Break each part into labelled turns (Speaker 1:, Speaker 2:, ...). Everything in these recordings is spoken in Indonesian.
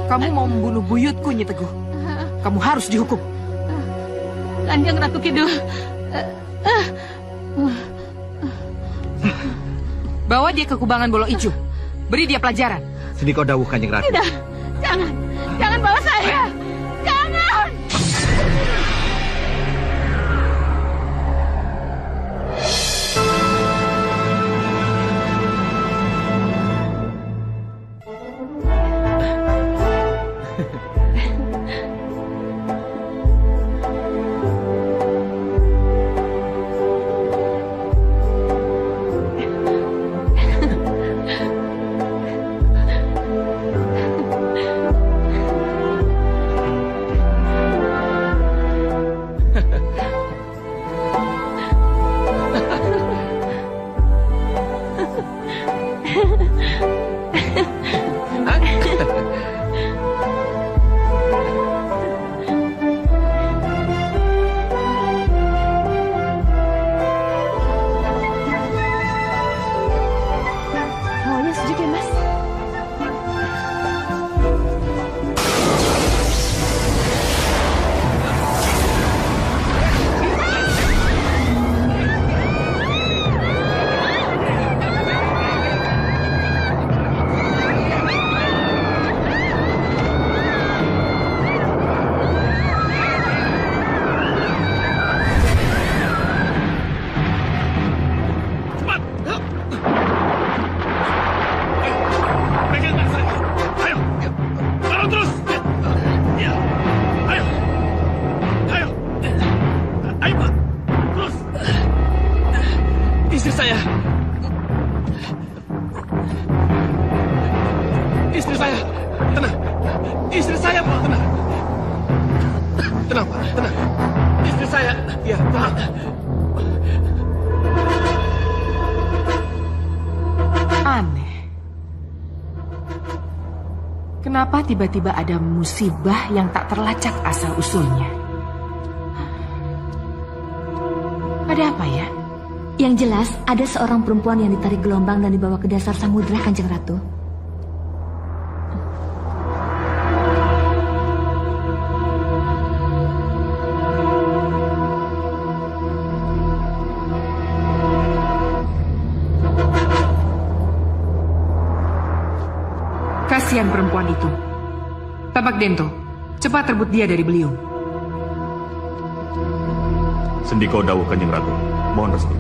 Speaker 1: Kamu mau membunuh buyutku, Nyi Teguh. Kamu harus dihukum.
Speaker 2: Kanjeng Ratu Kidul.
Speaker 1: Bawa dia ke kubangan Bolo Ijo. Beri dia pelajaran.
Speaker 3: Sendiko dawuh Kanjeng Ratu.
Speaker 2: Tidak, jangan. Jangan bawa saya. Jangan. Hawanya sejuk ya, Mas?
Speaker 4: Pegang saya. Ayo. Dorong terus. Ya. Ayo. Ayo. Ayo, Pak. Terus. Istri saya. Istri saya. Tenang. Istri saya, Pak. Tenang. Tenang, Pak. Tenang. Istri saya. Ya, tenang.
Speaker 1: Aneh. Kenapa tiba-tiba ada musibah yang tak terlacak asal-usulnya? Ada apa ya?
Speaker 5: Yang jelas, ada seorang perempuan yang ditarik gelombang dan dibawa ke dasar samudera, Kanjeng Ratu.
Speaker 1: Kasihan perempuan itu. Tabak Dento, cepat rebut dia dari beliau.
Speaker 4: Sendiko dawuh Kanjeng Ratu. Mohon restu.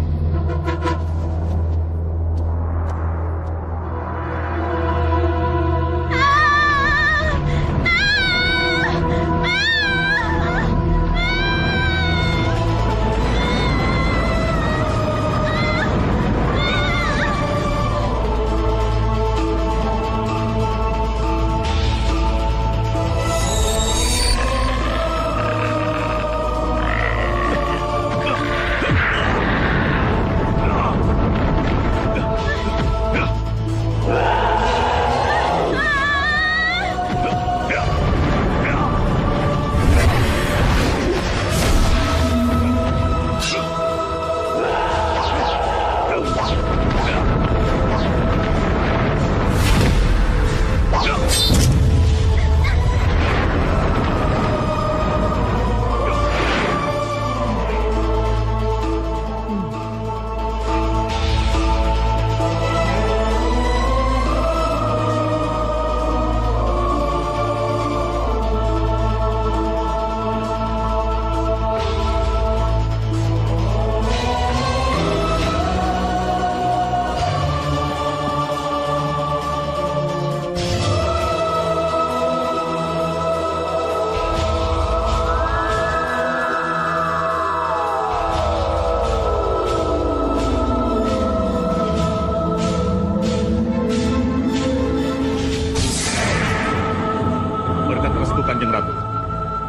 Speaker 4: Kanjeng Ratu.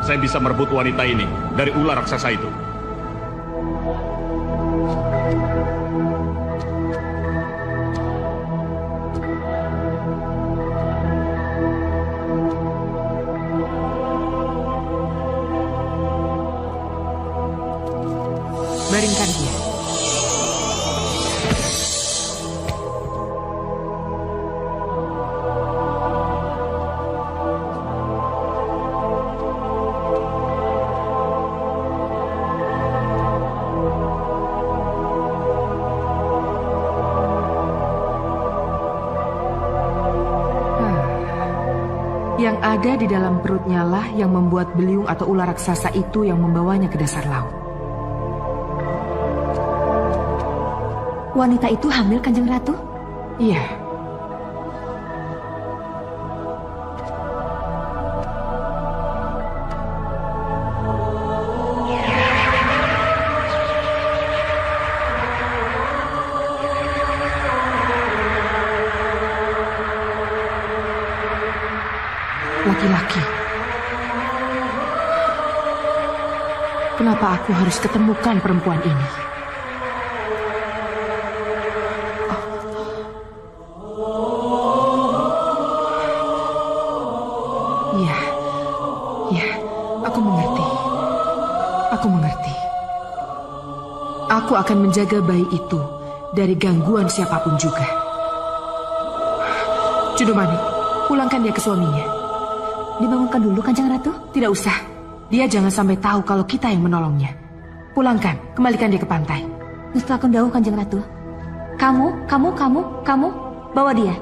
Speaker 4: Saya bisa merebut wanita ini dari ular raksasa itu.
Speaker 1: Baringkan dia. ada di dalam perutnya lah yang membuat beliung atau ular raksasa itu yang membawanya ke dasar laut.
Speaker 5: Wanita itu hamil, Kanjeng Ratu?
Speaker 1: Iya. Laki-laki. Kenapa aku harus ketemukan perempuan ini? Iya, iya, aku mengerti. Aku mengerti. Aku akan menjaga bayi itu dari gangguan siapapun juga. Cudumani, pulangkan dia ke suaminya.
Speaker 5: Dibangunkan dulu, Kanjeng Ratu?
Speaker 1: Tidak usah. Dia jangan sampai tahu kalau kita yang menolongnya. Pulangkan, kembalikan dia ke pantai.
Speaker 5: Nustakun dawuh, Kanjeng Ratu. Kamu, bawa dia.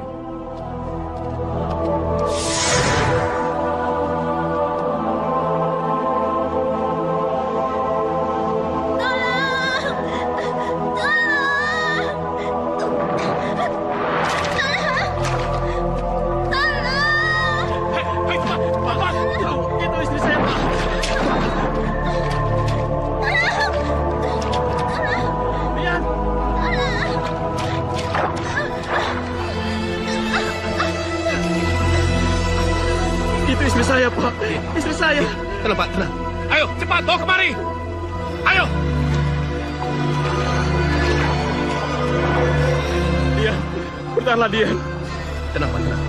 Speaker 3: Istri saya, Pak. Istri saya.
Speaker 4: Tenang, Pak, tenang. Ayo, cepat, bawa kemari. Ayo.
Speaker 3: Dian, bertahanlah, Dian.
Speaker 4: Tenang, Pak, tenang.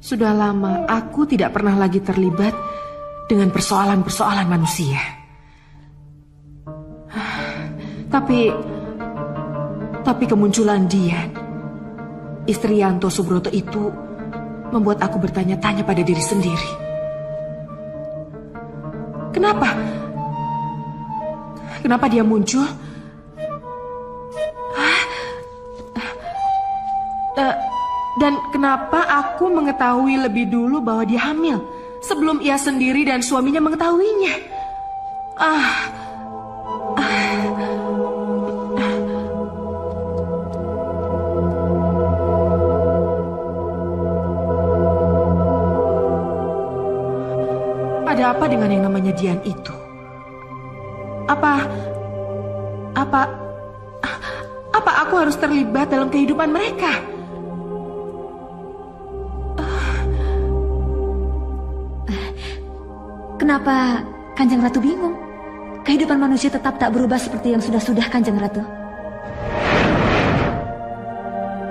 Speaker 1: Sudah lama aku tidak pernah lagi terlibat dengan persoalan-persoalan manusia. Tapi kemunculan Dian, istri Yanto Subroto itu membuat aku bertanya-tanya pada diri sendiri. Kenapa? Kenapa dia muncul? Dan kenapa aku mengetahui lebih dulu bahwa dia hamil sebelum ia sendiri dan suaminya mengetahuinya? Ada apa dengan yang namanya Dian itu? Apa aku harus terlibat dalam kehidupan mereka?
Speaker 5: Kenapa Kanjeng Ratu bingung? Kehidupan manusia tetap tak berubah seperti yang sudah-sudah, Kanjeng Ratu.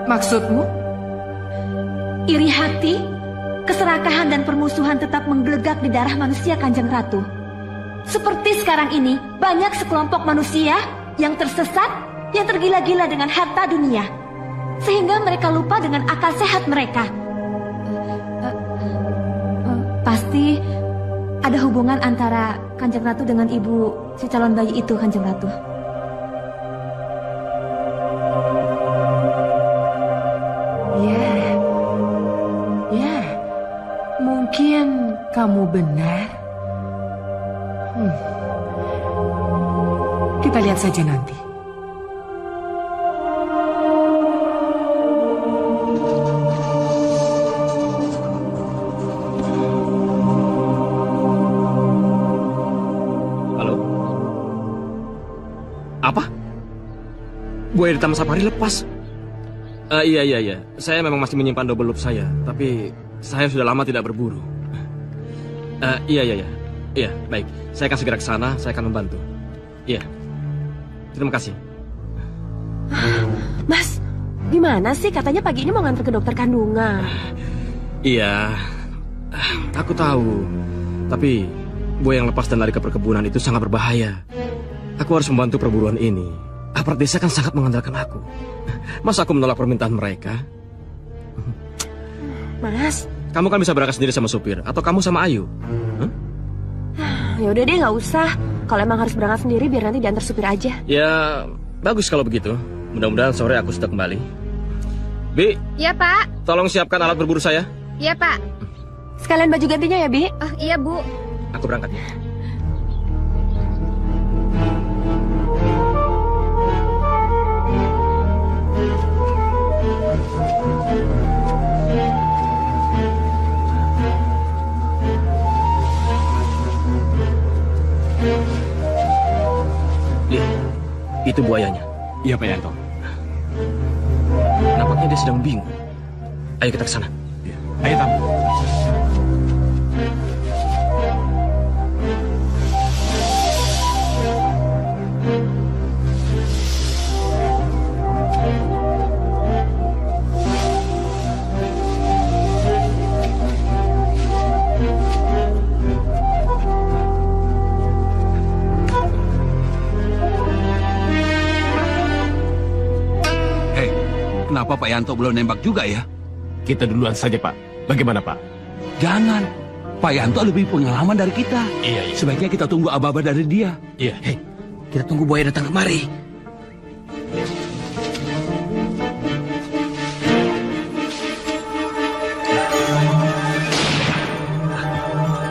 Speaker 1: Maksudmu?
Speaker 5: Iri hati, keserakahan dan permusuhan tetap menggelegak di darah manusia, Kanjeng Ratu. Seperti sekarang ini, banyak sekelompok manusia yang tersesat, yang tergila-gila dengan harta dunia. Sehingga mereka lupa dengan akal sehat mereka. Pasti ada hubungan antara Kanjeng Ratu dengan ibu si calon bayi itu, Kanjeng Ratu.
Speaker 1: Ya, mungkin kamu benar. Kita lihat saja nanti.
Speaker 3: Apa? Buaya di Taman Safari lepas. Iya. Saya memang masih menyimpan double loop saya, tapi saya sudah lama tidak berburu. Iya. Iya, baik. Saya akan segera ke sana, saya akan membantu. Iya. Terima kasih.
Speaker 2: Mas, gimana sih? Katanya pagi ini mau nganter ke dokter kandungan.
Speaker 3: Iya, aku tahu. Tapi buaya yang lepas dan lari ke perkebunan itu sangat berbahaya. Aku harus membantu perburuan ini. Aparat desa kan sangat mengandalkan aku. Masa aku menolak permintaan mereka?
Speaker 2: Mas,
Speaker 3: kamu kan bisa berangkat sendiri sama supir, atau kamu sama Ayu.
Speaker 6: Ya udah deh, nggak usah. Kalau emang harus berangkat sendiri, biar nanti diantar supir aja.
Speaker 3: Ya, bagus kalau begitu. Mudah-mudahan sore aku sudah kembali. Bi,
Speaker 2: Iya, Pak.
Speaker 3: tolong siapkan alat berburu saya.
Speaker 2: Iya, Pak.
Speaker 6: Sekalian baju gantinya ya, Bi.
Speaker 2: Oh, iya, Bu.
Speaker 3: Aku berangkat. Lihat, itu buayanya.
Speaker 4: Iya, Pak Yanto.
Speaker 3: Nampaknya dia sedang bingung. Ayo kita ke sana.
Speaker 4: Ayo, Tam.
Speaker 7: Kenapa Pak Yanto belum nembak juga ya?
Speaker 4: Kita duluan saja, Pak. Bagaimana, Pak?
Speaker 7: Jangan. Pak Yanto lebih pengalaman dari kita.
Speaker 4: Iya.
Speaker 7: Sebaiknya kita tunggu aba-aba dari dia.
Speaker 4: Iya.
Speaker 3: Kita tunggu buaya datang kemari.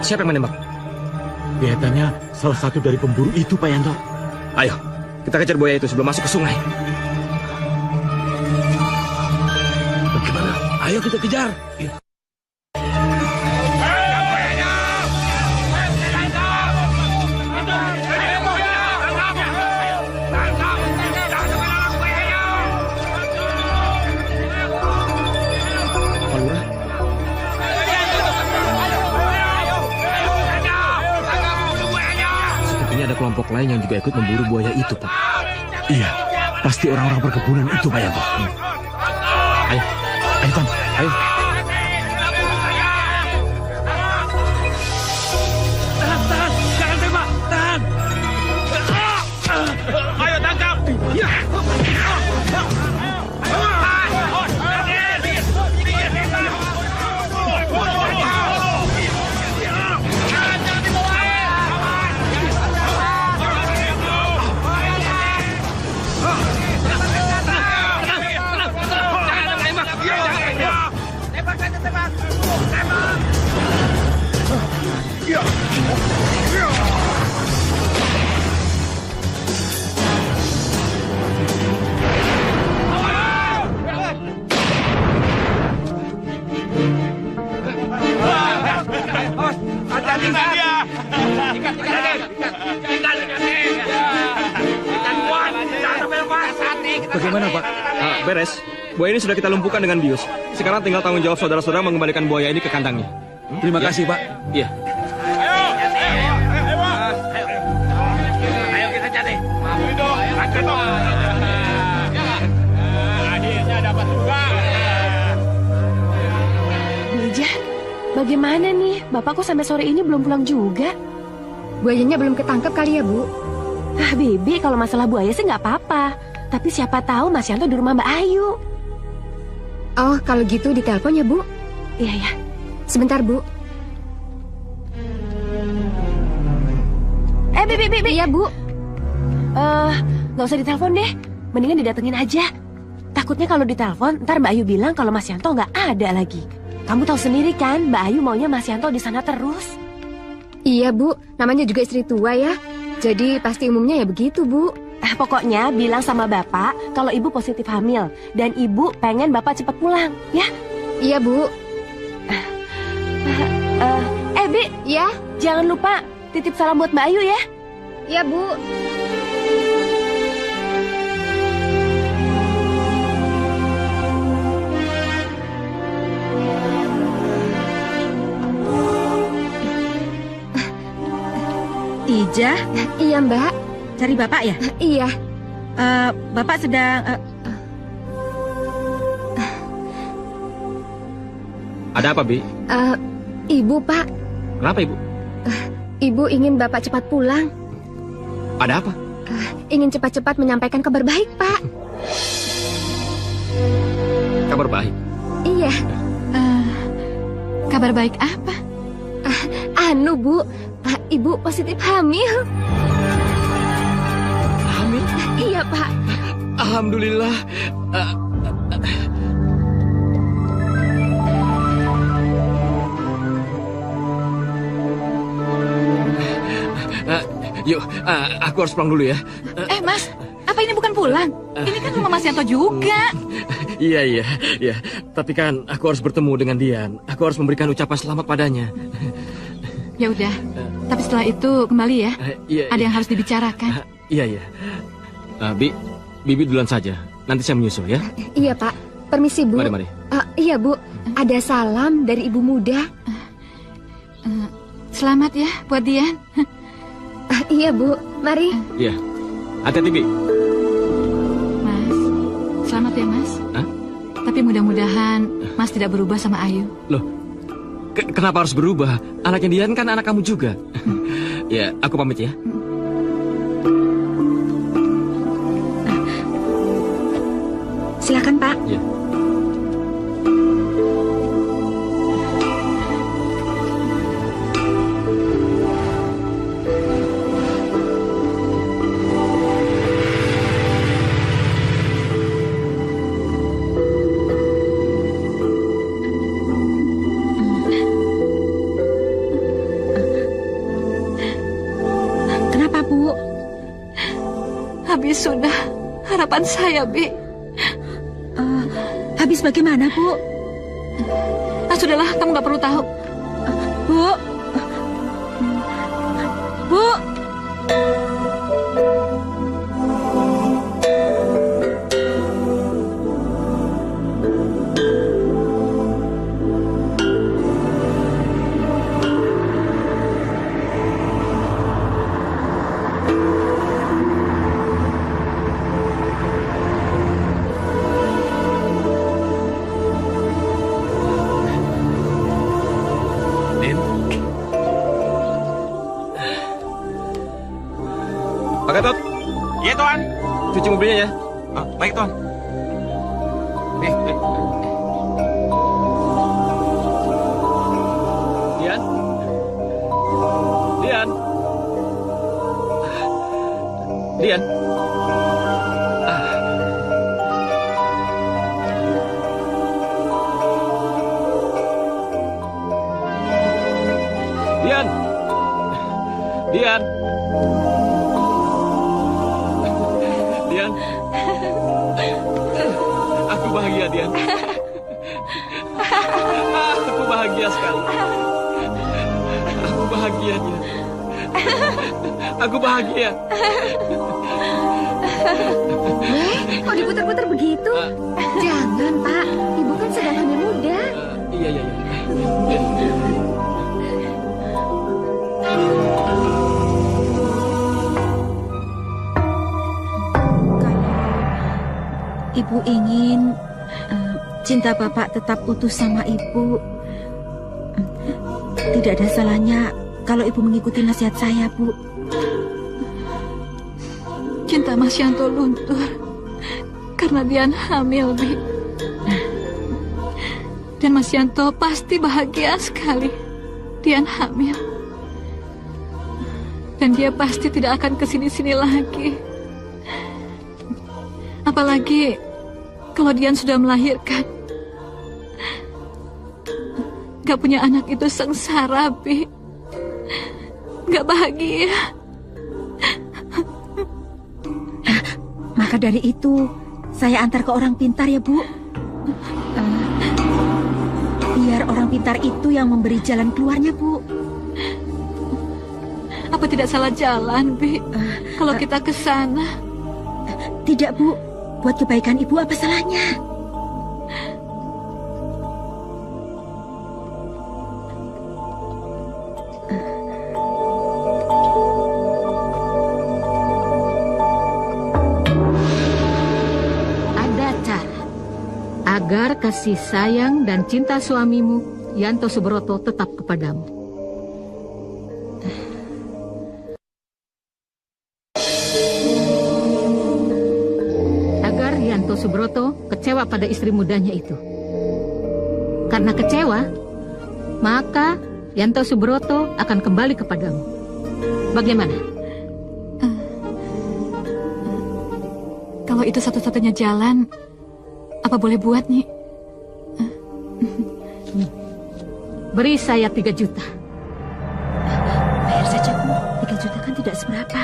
Speaker 3: Siapa yang menembak?
Speaker 4: Kelihatannya salah satu dari pemburu itu, Pak Yanto.
Speaker 3: Ayo, kita kejar buaya itu sebelum masuk ke sungai.
Speaker 7: Bagaimana? Ayo kita kejar.
Speaker 3: Pak Lurah? Sepertinya ada kelompok lain yang juga ikut memburu buaya itu, Pak.
Speaker 4: Iya, pasti orang-orang perkebunan itu, Pak Yanto.
Speaker 3: Ayo,
Speaker 4: Ayo, Tam. Ayo.
Speaker 3: Bagaimana, Pak? Beres. Buaya ini sudah kita lumpuhkan dengan bius. Sekarang tinggal tanggung jawab saudara-saudara mengembalikan buaya ini ke kandangnya.
Speaker 7: Terima kasih, Pak.
Speaker 3: Iya.
Speaker 6: Bija, bagaimana nih? Bapak kok sampai sore ini belum pulang juga?
Speaker 2: Buayanya belum ketangkep kali ya, Bu?
Speaker 6: Ah, Bibi, kalau masalah buaya sih nggak apa-apa. Tapi siapa tahu Mas Yanto di rumah Mbak Ayu.
Speaker 2: Oh, kalau gitu ditelepon ya, Bu?
Speaker 6: Iya, ya.
Speaker 2: Sebentar, Bu.
Speaker 6: Bibi.
Speaker 2: Iya, Bu.
Speaker 6: Nggak usah ditelepon deh. Mendingan didatengin aja. Takutnya kalau ditelepon, ntar Mbak Ayu bilang kalau Mas Yanto nggak ada lagi. Kamu tahu sendiri kan, Mbak Ayu maunya Mas Yanto di sana terus.
Speaker 2: Iya, Bu. Namanya juga istri tua ya. Jadi pasti umumnya ya begitu, Bu.
Speaker 6: Pokoknya bilang sama Bapak kalau Ibu positif hamil. Dan Ibu pengen Bapak cepat pulang, ya?
Speaker 2: Iya, Bu.
Speaker 6: Bi,
Speaker 2: Ya?
Speaker 6: jangan lupa titip salam buat Mbak Ayu ya.
Speaker 2: Iya, Bu.
Speaker 8: Ija,
Speaker 2: Iya, Mbak.
Speaker 8: cari Bapak ya?
Speaker 2: Iya.
Speaker 8: Bapak sedang...
Speaker 3: Ada apa, Bi?
Speaker 2: Ibu, Pak.
Speaker 3: Kenapa, Ibu?
Speaker 2: Ibu ingin Bapak cepat pulang.
Speaker 3: Ada apa?
Speaker 2: Ingin cepat-cepat menyampaikan kabar baik, Pak.
Speaker 3: Kabar baik.
Speaker 2: Iya.
Speaker 8: kabar baik apa?
Speaker 2: Anu, Bu. Ibu positif hamil.
Speaker 3: Hamil?
Speaker 2: Iya, Pak.
Speaker 3: Alhamdulillah. Yuk, aku harus pulang dulu ya.
Speaker 8: Mas, apa ini bukan pulang? Ini kan rumah Mas Yanto juga.
Speaker 3: Iya. Tapi kan aku harus bertemu dengan Dian. Aku harus memberikan ucapan selamat padanya.
Speaker 8: Ya udah, tapi setelah itu kembali ya.
Speaker 3: Iya.
Speaker 8: Ada yang harus dibicarakan.
Speaker 3: Iya. Bibi duluan saja. Nanti saya menyusul ya.
Speaker 2: Iya, Pak. Permisi, Bu.
Speaker 3: Mari.
Speaker 2: Iya, Bu. Ada salam dari ibu muda.
Speaker 8: Selamat ya buat Dian.
Speaker 2: Iya, Bu. Mari.
Speaker 3: Iya. Hati-hati, Bi.
Speaker 8: Mas, selamat ya Mas.
Speaker 3: Hah?
Speaker 8: Tapi mudah-mudahan Mas tidak berubah sama Ayu.
Speaker 3: Loh, kenapa harus berubah? Anaknya Dian kan anak kamu juga. Ya, aku pamit ya.
Speaker 8: Silakan Pak.
Speaker 3: Ya.
Speaker 8: Kenapa Bu? Habis sudah harapan saya, Bi. Habis bagaimana, Bu? Sudahlah, kamu gak perlu tahu. Bu. Bu.
Speaker 3: Pak Gatot.
Speaker 4: Iya, Tuan.
Speaker 3: Cuci mobilnya ya.
Speaker 4: Baik, Tuan.
Speaker 3: Dian. Dian. Aku bahagia, Dian. Aku bahagia sekali. Aku bahagia, Dian. Aku bahagia.
Speaker 2: Kok diputar-putar begitu? Jangan, Pak. Ibu kan sedang hamil muda.
Speaker 3: Iya.
Speaker 8: Ibu ingin cinta Bapak tetap utuh sama Ibu. Tidak ada salahnya kalau Ibu mengikuti nasihat saya, Bu. Cinta Mas Yanto luntur karena Dian hamil, Bi. Dan Mas Yanto pasti bahagia sekali Dian hamil. Dan dia pasti tidak akan kesini-sini lagi. Apalagi kalau Dian sudah melahirkan. Gak punya anak itu sengsara, Bi. Gak bahagia. Maka dari itu, saya antar ke orang pintar ya, Bu. Biar orang pintar itu yang memberi jalan keluarnya, Bu. Apa tidak salah jalan, Bi? Kalau kita ke sana. Tidak, Bu. Buat kebaikan Ibu apa salahnya?
Speaker 9: Ada cara agar kasih sayang dan cinta suamimu, Yanto Subroto, tetap kepadamu. Agar Yanto Subroto kecewa pada istri mudanya itu. Karena kecewa, maka Yanto Subroto akan kembali kepadamu. Bagaimana?
Speaker 8: Kalau itu satu-satunya jalan, apa boleh buat, Nyi?
Speaker 9: Beri saya 3 juta.
Speaker 6: Bayar saja, Bu. 3 juta kan tidak seberapa.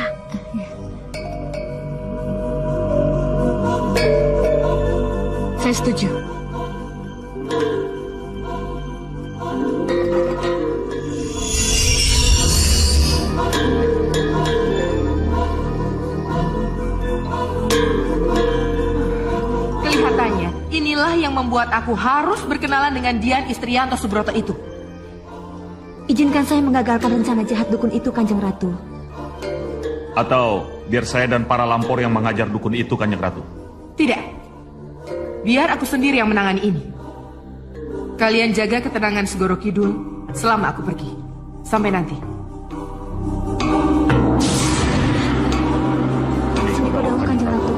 Speaker 8: Saya setuju.
Speaker 1: Kelihatannya, inilah yang membuat aku harus berkenalan dengan Dian Istrianto Subroto itu.
Speaker 5: Izinkan saya mengagalkan rencana jahat dukun itu, Kanjeng Ratu.
Speaker 4: Atau biar saya dan para lampor yang mengajar dukun itu, Kanjeng Ratu.
Speaker 1: Tidak. Biar aku sendiri yang menangani ini. Kalian jaga ketenangan Segoro Kidul selama aku pergi. Sampai nanti.
Speaker 5: Sini kau dahulu, Kanjeng Ratu.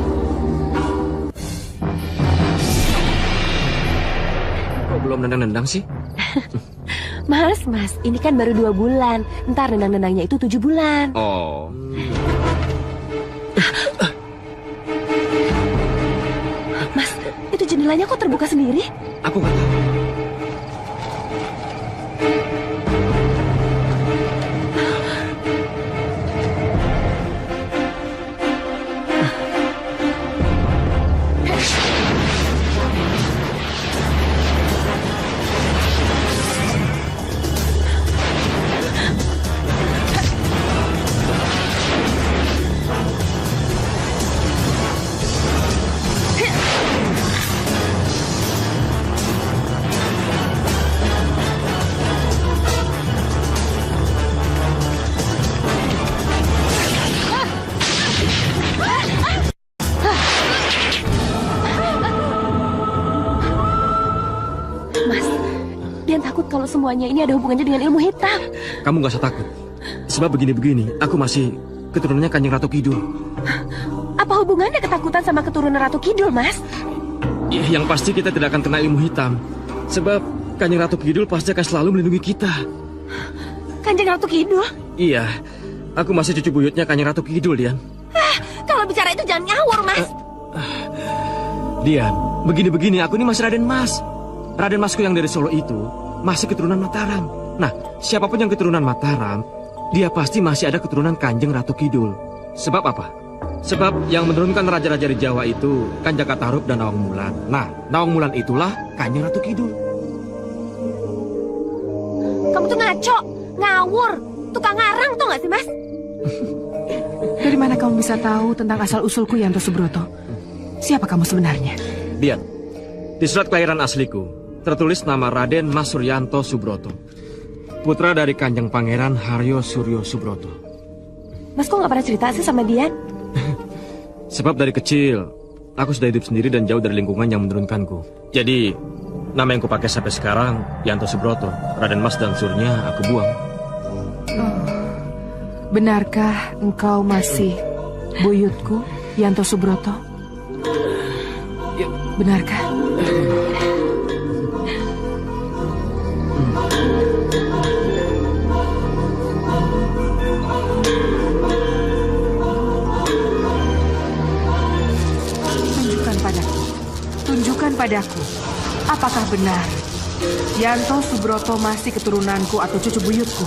Speaker 3: Kok belum nendang-nendang sih?
Speaker 6: Mas, ini kan baru 2 bulan. Ntar nendang-nendangnya itu 7 bulan.
Speaker 3: Oh.
Speaker 6: Mas, itu jendelanya kok terbuka sendiri?
Speaker 3: Aku nggak tahu.
Speaker 6: Kalau semuanya ini ada hubungannya dengan ilmu hitam.
Speaker 3: Kamu gak usah takut. Sebab begini-begini, aku masih keturunannya Kanjeng Ratu Kidul.
Speaker 6: Apa hubungannya ketakutan sama keturunan Ratu Kidul, Mas?
Speaker 3: Yang pasti kita tidak akan kena ilmu hitam. Sebab Kanjeng Ratu Kidul pasti akan selalu melindungi kita.
Speaker 6: Kanjeng Ratu Kidul?
Speaker 3: Iya, aku masih cucu buyutnya Kanjeng Ratu Kidul, Dian.
Speaker 6: Kalau bicara itu jangan ngawur, Mas.
Speaker 3: Dian, begini-begini, aku ini masih Raden Mas. Raden Masku yang dari Solo itu masih keturunan Mataram. Nah, siapapun yang keturunan Mataram, dia pasti masih ada keturunan Kanjeng Ratu Kidul. Sebab apa? Sebab yang menurunkan raja-raja di Jawa itu kan Jakatarup dan Nawang Mulan. Nah, Nawang Mulan itulah Kanjeng Ratu Kidul.
Speaker 6: Kamu tuh ngaco, ngawur, tukang ngarang tuh gak sih, Mas?
Speaker 1: Dari mana kamu bisa tahu tentang asal-usulku, Yanto Subroto? Siapa kamu sebenarnya?
Speaker 3: Dian, di surat kelahiran asliku tertulis nama Raden Mas Suryanto Subroto, putra dari Kanjeng Pangeran Haryo Suryo Subroto.
Speaker 6: Mas kok gak pernah cerita sih sama Dian?
Speaker 3: Sebab dari kecil, aku sudah hidup sendiri dan jauh dari lingkungan yang menurunkanku. Jadi, nama yang kupakai sampai sekarang, Yanto Subroto. Raden Mas dan Surnya aku buang.
Speaker 1: Oh, benarkah engkau masih buyutku, Yanto Subroto? Benarkah? Tunjukkan padaku, apakah benar Yanto Subroto masih keturunanku atau cucu buyutku?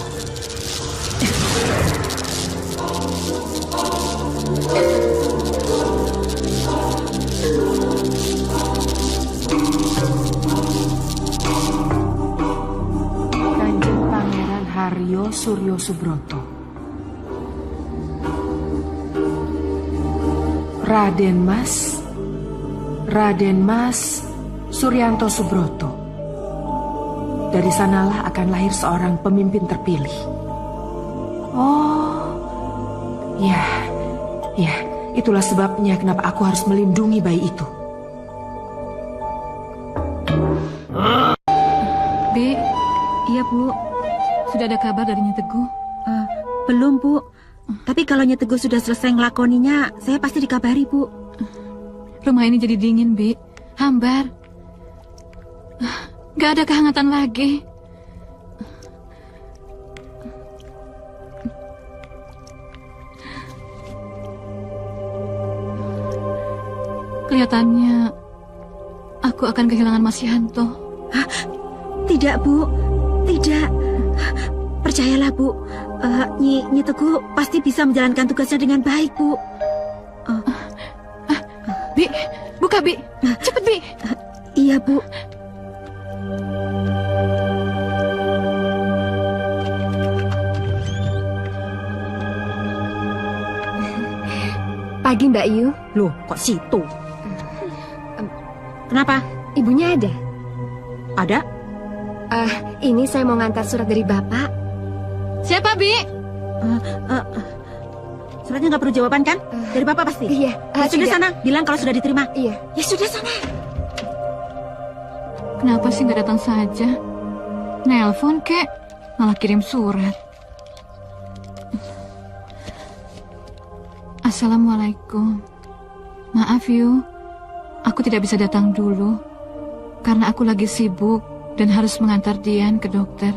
Speaker 1: Kanjeng Pangeran Haryo Suryo Subroto, Raden Mas Suryanto Subroto. Dari sanalah akan lahir seorang pemimpin terpilih. Oh, ya, itulah sebabnya kenapa aku harus melindungi bayi itu.
Speaker 8: Bi, iya Bu, sudah ada kabar dari Nyi Teguh?
Speaker 10: Belum Bu, tapi kalau Nyi Teguh sudah selesai ngelakoninya, saya pasti dikabari Bu.
Speaker 8: Rumah ini jadi dingin, Bi. Hambar. Gak ada kehangatan lagi.
Speaker 9: Kelihatannya aku akan kehilangan Mas Yanto.
Speaker 10: Hah? Tidak, Bu. Tidak. Percayalah, Bu. Nyi Teguh pasti bisa menjalankan tugasnya dengan baik, Bu.
Speaker 9: Bi, buka Bi. Cepet Bi.
Speaker 10: Iya, Bu.
Speaker 2: Pagi Mbak Yu.
Speaker 10: Loh, kok situ? Kenapa?
Speaker 2: Ibunya ada?
Speaker 10: Ada?
Speaker 2: Ini saya mau ngantar surat dari Bapak.
Speaker 9: Siapa Bi?
Speaker 10: Suratnya nggak perlu jawaban kan? Dari Bapak pasti?
Speaker 2: Iya.
Speaker 10: Ya sudah
Speaker 2: tidak.
Speaker 10: sana, bilang kalau sudah diterima.
Speaker 2: Iya.
Speaker 10: Ya sudah sana.
Speaker 9: Kenapa sih nggak datang saja? Nelpon kek, malah kirim surat. Assalamualaikum. Maaf Yu, aku tidak bisa datang dulu karena aku lagi sibuk dan harus mengantar Dian ke dokter.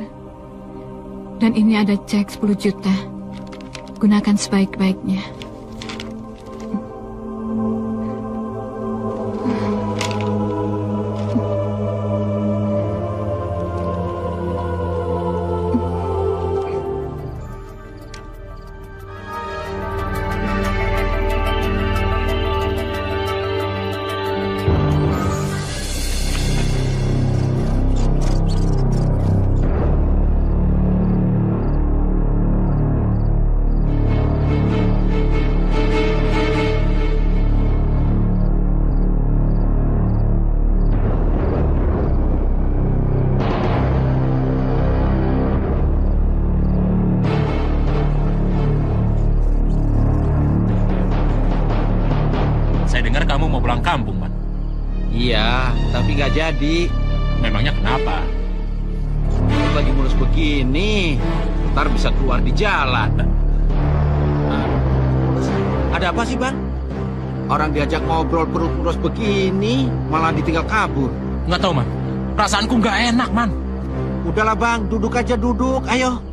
Speaker 9: Dan ini ada cek 10 juta. Gunakan sebaik-baiknya.
Speaker 4: Kampung, Man.
Speaker 7: Iya, tapi nggak jadi.
Speaker 4: Memangnya kenapa?
Speaker 7: Lagi mulus begini, ntar bisa keluar di jalan. Ada apa sih, Bang? Orang diajak ngobrol perut mulus begini, malah ditinggal kabur.
Speaker 4: Nggak tahu, Man. Perasaanku nggak enak, Man.
Speaker 7: Udahlah, Bang. Duduk aja, duduk. Ayo.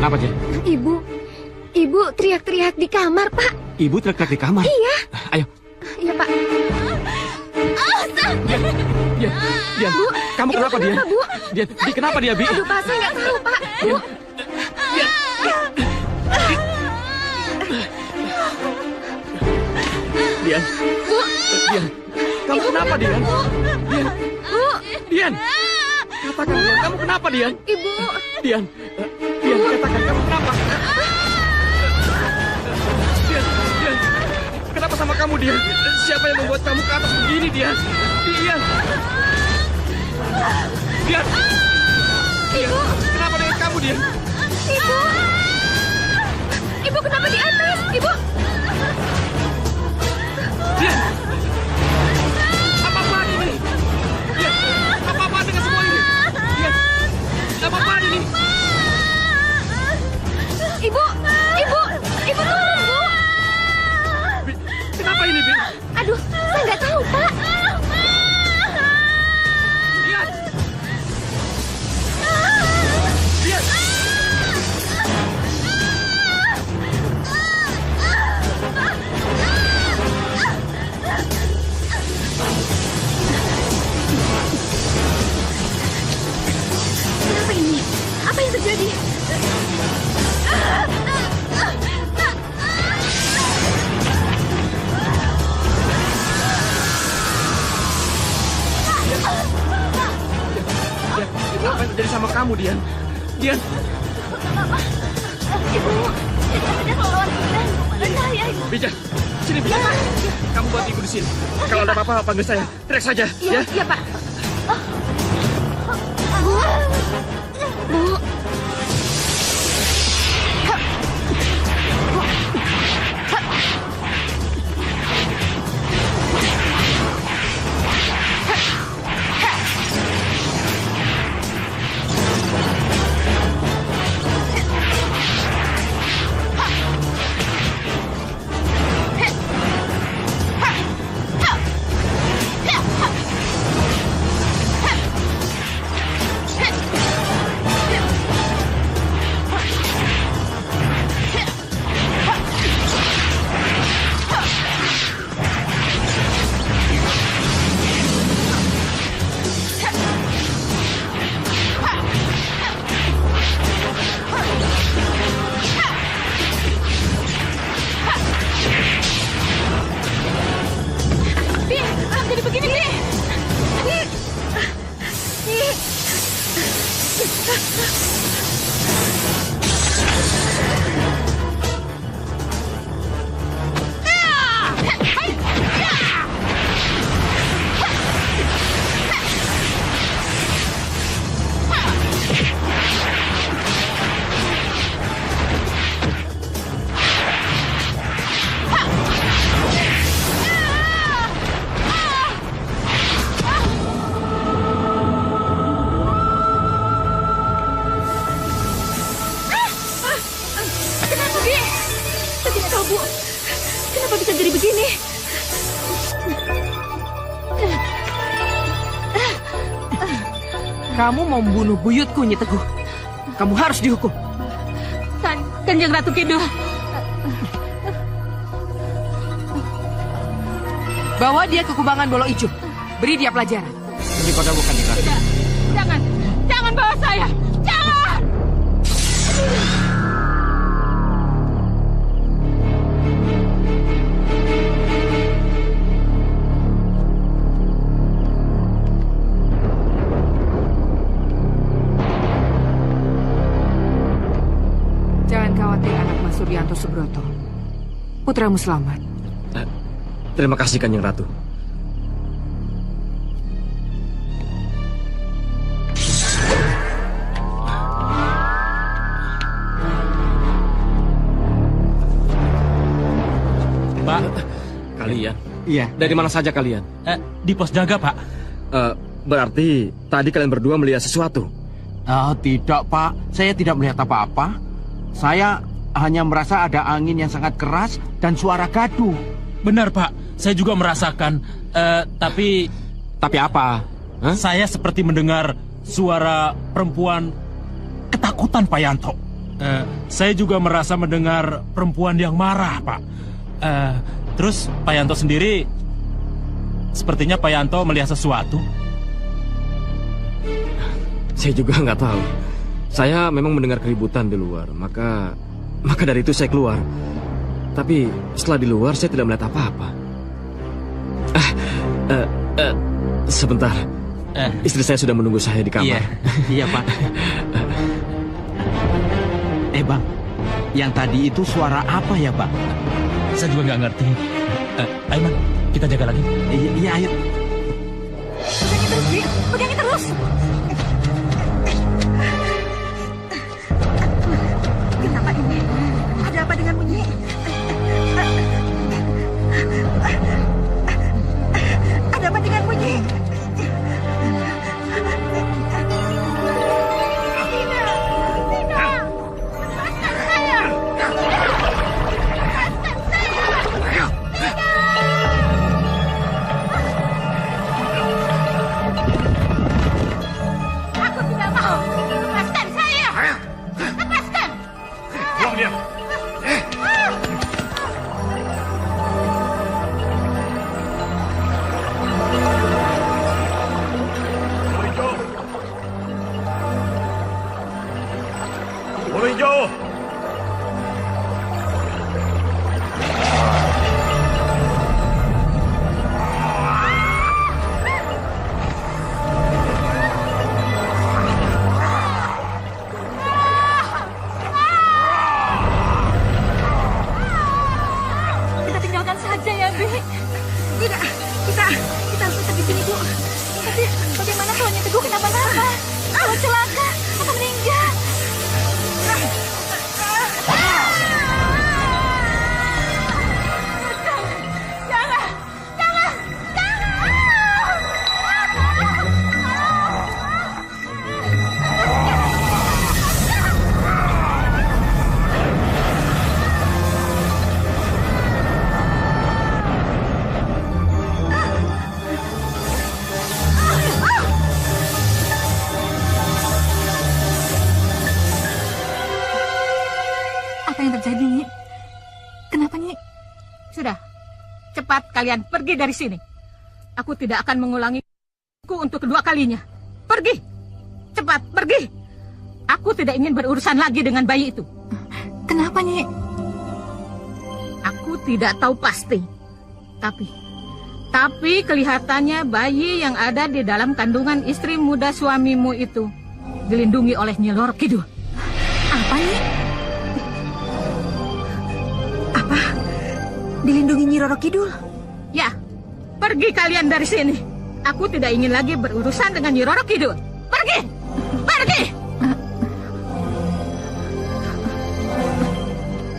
Speaker 3: Kenapa, Je?
Speaker 2: Ibu teriak-teriak di kamar, Pak.
Speaker 3: Ibu teriak-teriak di kamar?
Speaker 2: Iya.
Speaker 3: Ayo.
Speaker 2: Iya, Pak.
Speaker 3: Dian,
Speaker 2: Bu,
Speaker 3: kamu
Speaker 2: Ibu
Speaker 3: kenapa, Dian?
Speaker 2: Bu?
Speaker 3: Dian, kenapa dia, Bi?
Speaker 2: Aduh, Pak, saya nggak tahu, Pak. Bu.
Speaker 3: Dian.
Speaker 2: Bu.
Speaker 3: Dian. Kamu kenapa, Dian? Dian.
Speaker 2: Bu.
Speaker 3: Dian. Katakan, Dian. Kamu kenapa, Dian?
Speaker 2: Ibu.
Speaker 3: Dian. Dian, katakan kamu kenapa? Dian. Kenapa sama kamu, Dian? Siapa yang membuat kamu ke atas begini, Dian? Dian. Dian.
Speaker 2: Ibu.
Speaker 3: Kenapa dengan kamu, Dian?
Speaker 2: Ibu. Ibu kenapa di atas? Ibu.
Speaker 3: Dian. Apa-apaan ini? Dian. Apa-apaan dengan semua ini? Dian. Apa-apaan ini?
Speaker 2: Ibu tolong, Bu.
Speaker 3: Kenapa ini, Bi?
Speaker 2: Aduh, saya nggak tahu, Pak.
Speaker 3: Dian. Dian.
Speaker 2: Kenapa ini? Apa yang terjadi?
Speaker 3: Ibu, apa yang terjadi sama kamu, Dian? Dian.
Speaker 2: Ibu ada keluar saya.
Speaker 3: Bija, sini Bija. Kamu buat ibu di sini. Kalau ada apa-apa, panggil saya. Teriak saja, ya?
Speaker 2: Iya, Pak. Bu.
Speaker 1: Kamu mau membunuh buyutku, Nyi Teguh. Kamu harus dihukum.
Speaker 8: Kanjeng Ratu Kidul.
Speaker 1: Bawa dia ke kubangan Bolo Ijo. Beri dia pelajaran.
Speaker 7: Ini pada bukan di Ratu.
Speaker 8: Jangan bawa saya. Jangan.
Speaker 1: Jangan khawatir, anak Mas Suryanto Subroto. Putramu selamat.
Speaker 3: Terima kasih, Kanjeng Ratu.
Speaker 11: Pak.
Speaker 3: Kalian?
Speaker 7: Iya.
Speaker 3: Dari mana saja kalian?
Speaker 11: Di pos jaga, Pak.
Speaker 3: Berarti tadi kalian berdua melihat sesuatu?
Speaker 7: Tidak, Pak. Saya tidak melihat apa-apa. Saya hanya merasa ada angin yang sangat keras dan suara gaduh.
Speaker 11: Benar, Pak. Saya juga merasakan. Tapi
Speaker 3: apa?
Speaker 11: Saya seperti mendengar suara perempuan ketakutan, Pak Yanto. Saya juga merasa mendengar perempuan yang marah, Pak. Terus Pak Yanto sendiri, sepertinya Pak Yanto melihat sesuatu.
Speaker 3: Saya juga nggak tahu. Saya memang mendengar keributan di luar, maka dari itu saya keluar. Tapi setelah di luar saya tidak melihat apa-apa. Sebentar. Istri saya sudah menunggu saya di kamar.
Speaker 7: Iya, Pak. Bang, yang tadi itu suara apa ya, Bang?
Speaker 11: Saya juga nggak ngerti. Ayo, Man, kita jaga lagi.
Speaker 7: Iya, ayo.
Speaker 8: Pegangin terus, Bi. Pegangin terus.
Speaker 10: Kenapa ini? Ada apa denganmu, Nyi? Ada apa denganmu, Nyi?
Speaker 8: Kalian pergi dari sini. Aku tidak akan mengulangiku untuk kedua kalinya. Pergi. Cepat, pergi. Aku tidak ingin berurusan lagi dengan bayi itu.
Speaker 9: Kenapa, Nyi?
Speaker 8: Aku tidak tahu pasti. Tapi kelihatannya bayi yang ada di dalam kandungan istri muda suamimu itu dilindungi oleh Nyi Roro Kidul.
Speaker 9: Apa, Nyi?
Speaker 10: Apa? Dilindungi Nyi Roro Kidul?
Speaker 8: Ya, pergi kalian dari sini. Aku tidak ingin lagi berurusan dengan Nyi Roro Kidul. Pergi! Pergi!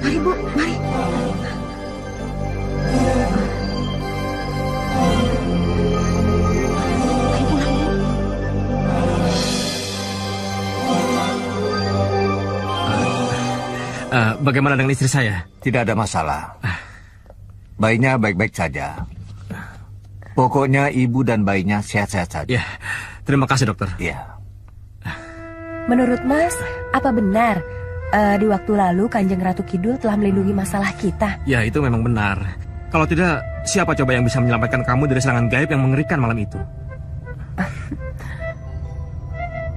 Speaker 10: Mari, Bu, mari.
Speaker 3: Bagaimana dengan istri saya?
Speaker 12: Tidak ada masalah. Bayinya baik-baik saja. Pokoknya ibu dan bayinya sehat-sehat saja.
Speaker 3: Ya, terima kasih dokter.
Speaker 12: Ya.
Speaker 6: menurut Mas, apa benar di waktu lalu Kanjeng Ratu Kidul telah melindungi masalah kita?
Speaker 3: Ya, itu memang benar. Kalau tidak, siapa coba yang bisa menyelamatkan kamu dari serangan gaib yang mengerikan malam itu?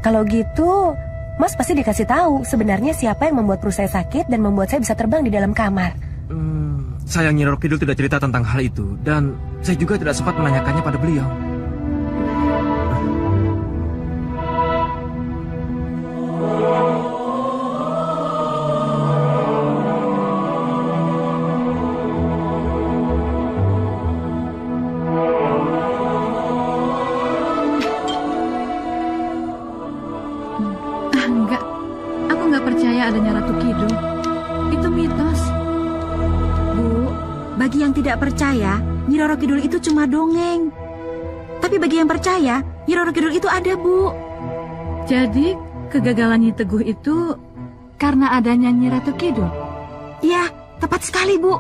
Speaker 6: Kalau gitu, Mas pasti dikasih tahu sebenarnya siapa yang membuat perut saya sakit dan membuat saya bisa terbang di dalam kamar.
Speaker 3: Sayang Nyi Roro Kidul tidak cerita tentang hal itu, dan saya juga tidak sempat menanyakannya pada beliau.
Speaker 9: Enggak, aku nggak percaya adanya Ratu Kidul. Itu mitos.
Speaker 10: Bu, bagi yang tidak percaya, Nyi Roro Kidul itu cuma dongeng. Tapi bagi yang percaya, Nyi Roro Kidul itu ada, Bu.
Speaker 9: Jadi, kegagalan Nyi Teguh itu karena adanya Nyi Ratu Kidul?
Speaker 10: Iya, tepat sekali, Bu.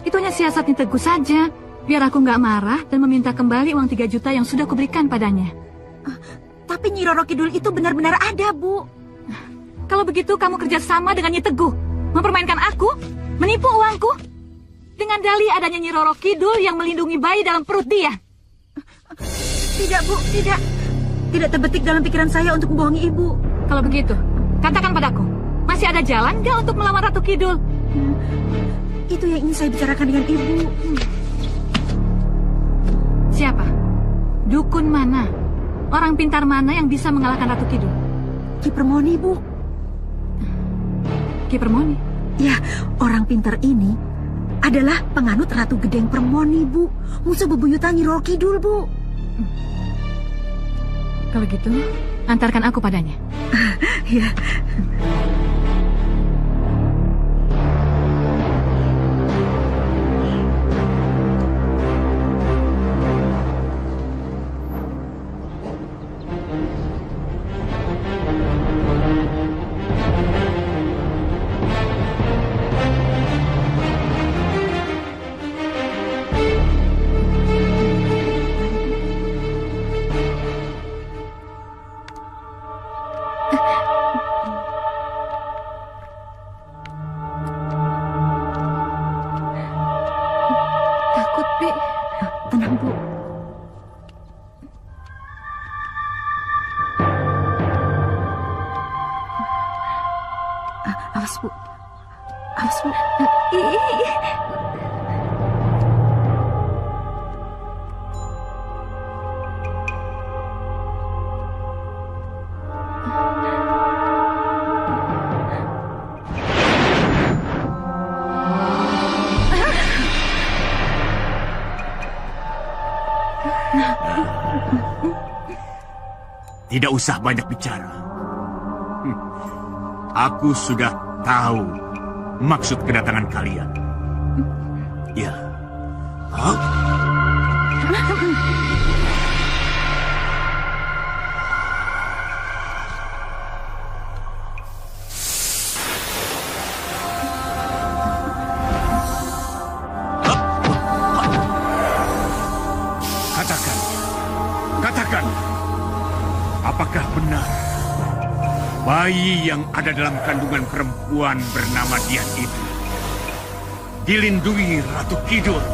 Speaker 9: Itu hanya siasat Nyi Teguh saja. Biar aku nggak marah dan meminta kembali uang 3 juta yang sudah kuberikan padanya.
Speaker 10: Tapi Nyi Roro Kidul itu benar-benar ada, Bu.
Speaker 9: Kalau begitu kamu kerjasama dengan Nyi Teguh, mempermainkan aku, menipu uangku, dengan dalih adanya Nyi Roro Kidul yang melindungi bayi dalam perut dia.
Speaker 10: Tidak, Bu, tidak. Tidak terbetik dalam pikiran saya untuk membohongi Ibu.
Speaker 9: Kalau begitu, katakan padaku, masih ada jalan nggak untuk melawan Ratu Kidul?
Speaker 10: Itu yang ingin saya bicarakan dengan Ibu.
Speaker 9: Siapa? Dukun mana? Orang pintar mana yang bisa mengalahkan Ratu Kidul?
Speaker 10: Ki Permoni, Bu.
Speaker 9: Ki Permoni?
Speaker 10: Ya, orang pintar ini adalah penganut Ratu Gedeng Permoni, Bu. Musuh bebuyutan Nyi Roro Kidul, Bu.
Speaker 9: Kalau gitu, antarkan aku padanya.
Speaker 10: Ya.
Speaker 9: Takut, Pi.
Speaker 10: Tenang, Bu. Awas, Bu. Awas, Bu.
Speaker 4: Tidak usah banyak bicara. Aku sudah tahu maksud kedatangan kalian. Ya. Hah? Katakan, apakah benar bayi yang ada dalam kandungan perempuan bernama Dian itu dilindungi Ratu Kidul?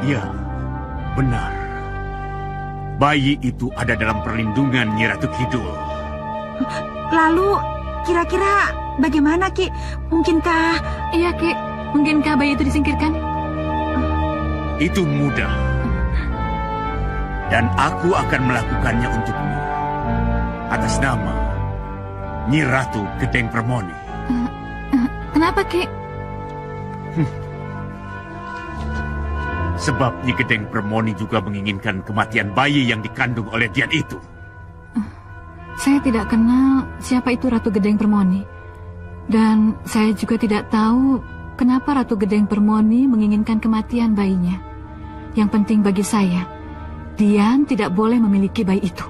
Speaker 4: Ya, benar. Bayi itu ada dalam perlindungan Nyi Ratu Kidul.
Speaker 10: Lalu, kira-kira bagaimana, Ki? Mungkinkah...
Speaker 9: Iya, Ki. Mungkinkah bayi itu disingkirkan?
Speaker 4: Itu mudah. Dan aku akan melakukannya untukmu. Atas nama Nyi Ratu Gedeng Permoni.
Speaker 9: Kenapa, Ki?
Speaker 4: Sebab Nyi Gedeng Permoni juga menginginkan kematian bayi yang dikandung oleh Dian itu.
Speaker 9: Saya tidak kenal siapa itu Ratu Gedeng Permoni. Dan saya juga tidak tahu kenapa Ratu Gedeng Permoni menginginkan kematian bayinya. Yang penting bagi saya, Dian tidak boleh memiliki bayi itu.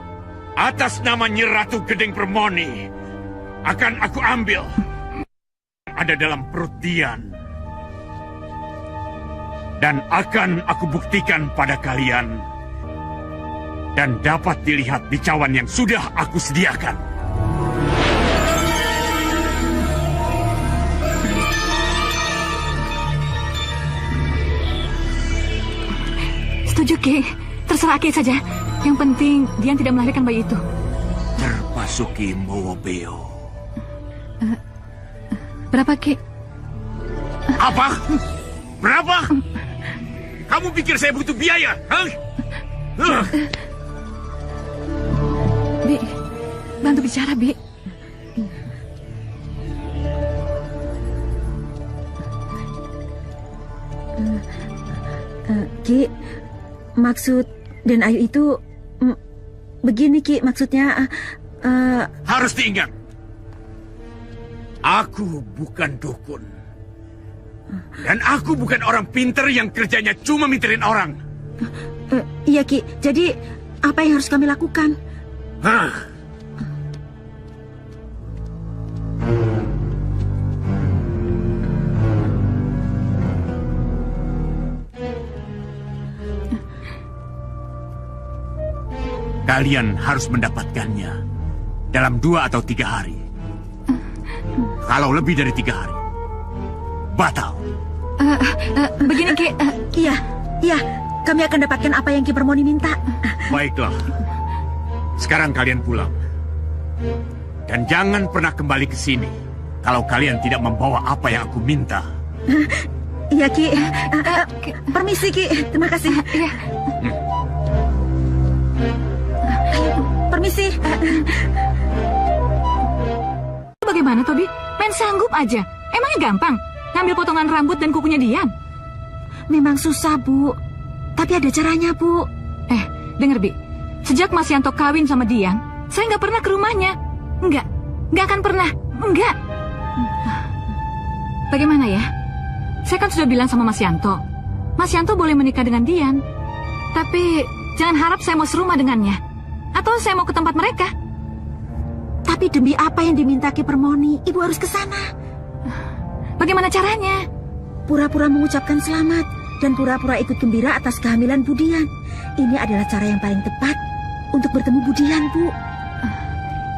Speaker 4: Atas nama Nyi Ratu Gedeng Permoni, akan aku ambil. Ada dalam perut Dian. Dan akan aku buktikan pada kalian. Dan dapat dilihat di cawan yang sudah aku sediakan.
Speaker 9: Setuju, Ki. Terserah Ki saja. Yang penting Dian tidak melahirkan bayi itu.
Speaker 4: Terpasuki Mowobeo.
Speaker 9: Berapa, Ki?
Speaker 4: Apa? Berapa? Kamu pikir saya butuh biaya? Hah?
Speaker 9: Bi, bantu bicara, Bi.
Speaker 10: Ki, maksud Den Ayu itu begini, Ki, maksudnya
Speaker 4: harus diingat. Aku bukan dukun. Dan aku bukan orang pinter yang kerjanya cuma minterin orang.
Speaker 10: Iya, Ki. Jadi apa yang harus kami lakukan?
Speaker 4: Hah? Kalian harus mendapatkannya dalam 2 atau 3 hari. Kalau lebih dari 3 hari, batal.
Speaker 9: Begini, Ki.
Speaker 10: Iya, kami akan dapatkan apa yang Ki Permoni minta.
Speaker 4: Baiklah. Sekarang kalian pulang. Dan jangan pernah kembali ke sini kalau kalian tidak membawa apa yang aku minta.
Speaker 10: Iya, Ki. Permisi, Ki. Terima kasih.
Speaker 9: Iya.
Speaker 10: Permisi.
Speaker 9: Bagaimana, Tobi? Main sanggup aja. Emangnya gampang ngambil potongan rambut dan kukunya Dian?
Speaker 10: Memang susah, Bu. Tapi ada caranya, Bu.
Speaker 9: Denger, Bi. Sejak Mas Yanto kawin sama Dian, saya nggak pernah ke rumahnya. Nggak akan pernah. Nggak. Bagaimana ya? Saya kan sudah bilang sama Mas Yanto. Mas Yanto boleh menikah dengan Dian. Tapi jangan harap saya mau serumah dengannya. Atau saya mau ke tempat mereka.
Speaker 10: Tapi demi apa yang diminta Ki Permoni, Ibu harus ke sana.
Speaker 9: Bagaimana caranya?
Speaker 10: Pura-pura mengucapkan selamat dan pura-pura ikut gembira atas kehamilan Bu Dian. Ini adalah cara yang paling tepat untuk bertemu Bu Dian, Bu.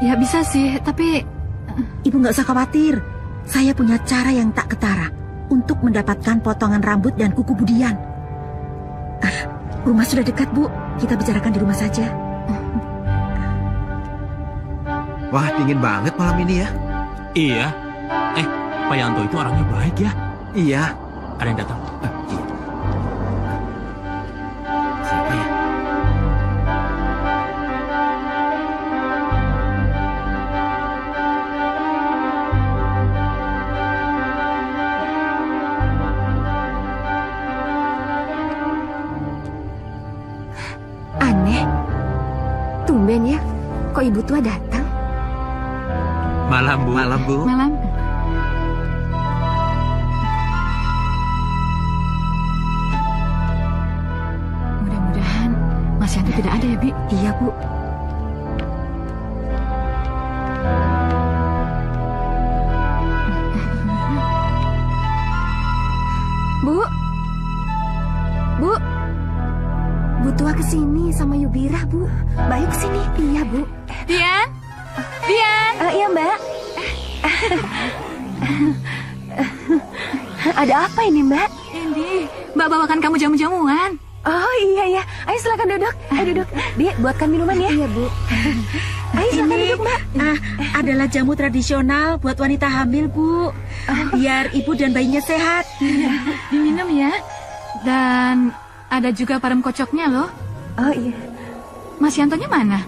Speaker 9: Ya bisa sih, tapi...
Speaker 10: Ibu nggak usah khawatir. Saya punya cara yang tak ketara untuk mendapatkan potongan rambut dan kuku Bu Dian. Rumah sudah dekat, Bu. Kita bicarakan di rumah saja.
Speaker 7: Wah, dingin banget malam ini ya.
Speaker 11: Iya. Pak Yanto itu orangnya baik ya.
Speaker 7: Iya.
Speaker 11: Ada yang datang.
Speaker 7: Siapa ya?
Speaker 2: Aneh. Tumben ya, kok Ibu tua datang?
Speaker 3: Malam, Bu.
Speaker 7: Malam, Bu.
Speaker 9: Malam. Mudah-mudahan Mas Yanto tidak ada ya, Bi?
Speaker 10: Iya, Bu.
Speaker 2: Bu? Bu? Bu tua kesini sama Yubira, Bu. Bayu kesini. Iya, Bu.
Speaker 9: Dian? Dian?
Speaker 6: Iya, Mbak. Ada apa ini, Mbak?
Speaker 9: Ini, Mbak bawakan kamu jamu-jamuan.
Speaker 6: Oh iya. Ayo silakan duduk. Ayo duduk. Bi, buatkan minuman ya.
Speaker 2: Iya, Bu.
Speaker 6: Ayo silakan duduk, Mbak.
Speaker 10: Adalah jamu tradisional buat wanita hamil, Bu. Biar ibu dan bayinya sehat.
Speaker 9: Diminum ya. Dan ada juga parem kocoknya loh.
Speaker 6: Oh iya.
Speaker 9: Mas Yantonya mana?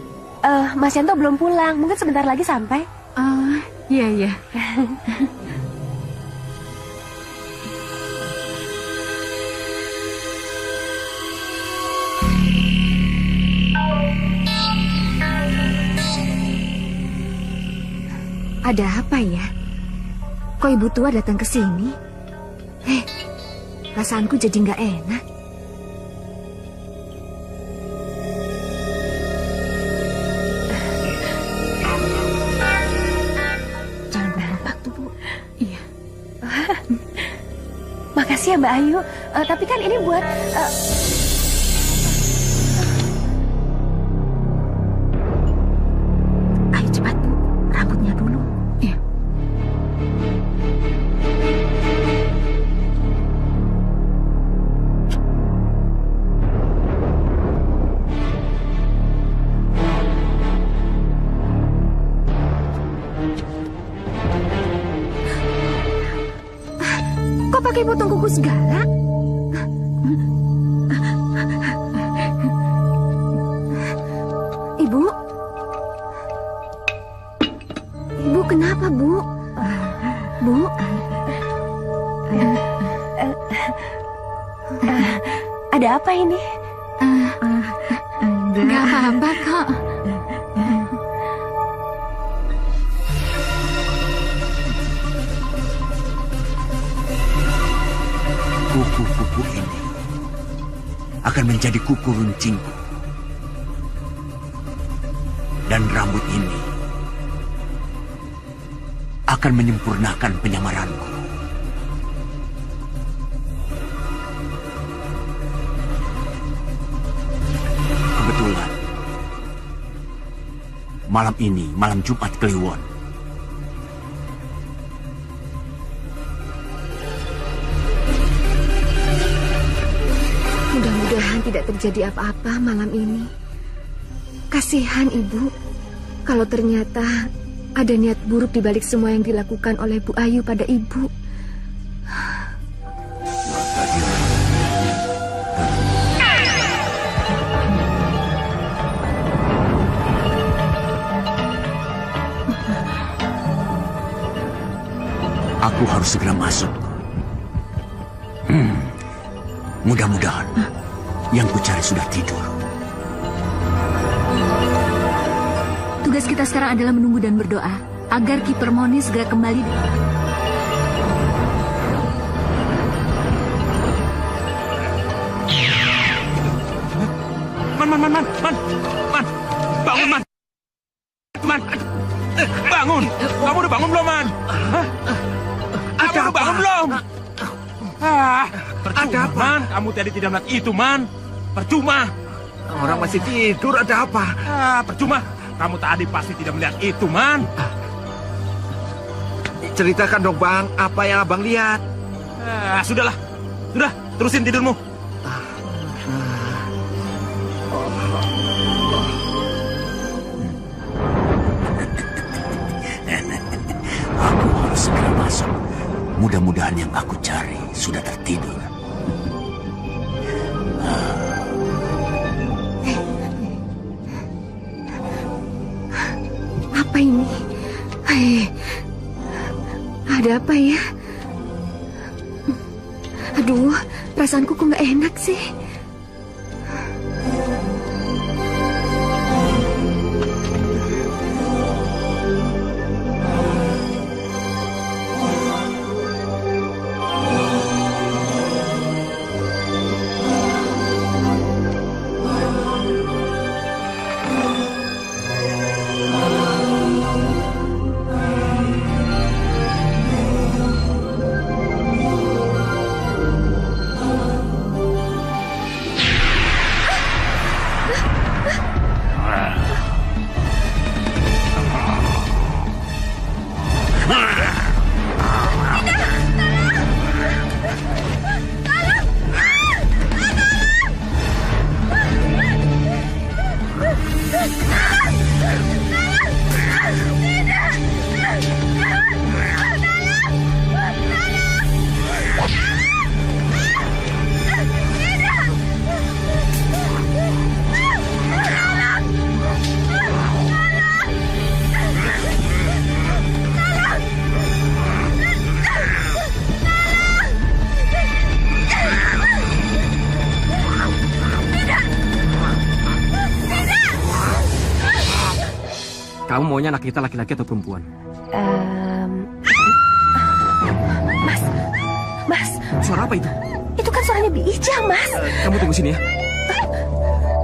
Speaker 6: Mas Yanto belum pulang. Mungkin sebentar lagi sampai.
Speaker 9: Iya.
Speaker 2: Ada apa ya? Kok ibu tua datang ke sini? Perasaanku jadi nggak enak.
Speaker 6: Jangan buang waktu, Bu. Iya. Makasih ya Mbak Ayu. Tapi kan ini buat...
Speaker 10: Ayo cepat, Bu. Rambutnya dulu.
Speaker 9: Iya.
Speaker 2: Kok pakai potong kuku segala? Ibu? Ibu kenapa, Bu? Bu?
Speaker 6: Ada apa ini?
Speaker 9: Nggak apa-apa kok.
Speaker 4: Kuku-kuku ini akan menjadi kuku runcingku. Dan rambut ini akan menyempurnakan penyamaranku. Kebetulan, malam ini malam Jumat Kliwon.
Speaker 2: Mudah-mudahan tidak terjadi apa-apa malam ini. Kasihan ibu, kalau ternyata ada niat buruk di balik semua yang dilakukan oleh Bu Ayu pada ibu.
Speaker 4: Aku harus segera masuk. Mudah-mudahan yang kucari sudah tidur.
Speaker 5: Tugas kita sekarang adalah menunggu dan berdoa agar Ki Permoni segera kembali.
Speaker 3: Man, bangun, Man. Bangun. Kamu udah bangun belum, Man? Kamu udah bangun belum? Percuma, Man. Kamu tadi tidak melihat itu, Man. Percuma.
Speaker 12: Orang masih tidur, ada apa?
Speaker 3: Percuma. Kamu tadi pasti tidak melihat itu, Man.
Speaker 12: Ceritakan dong, Bang. Apa yang Abang lihat?
Speaker 3: Sudahlah. Sudah, terusin tidurmu.
Speaker 4: Aku harus segera masuk. Mudah-mudahan yang aku cari sudah tertidur.
Speaker 2: Apa ini? Ada apa ya? Aduh, perasaanku kok nggak enak sih.
Speaker 3: Kamu maunya anak kita laki-laki atau perempuan?
Speaker 6: Mas.
Speaker 3: Suara apa itu?
Speaker 6: Itu kan suaranya Bi Ijah, Mas.
Speaker 3: Kamu tunggu sini ya.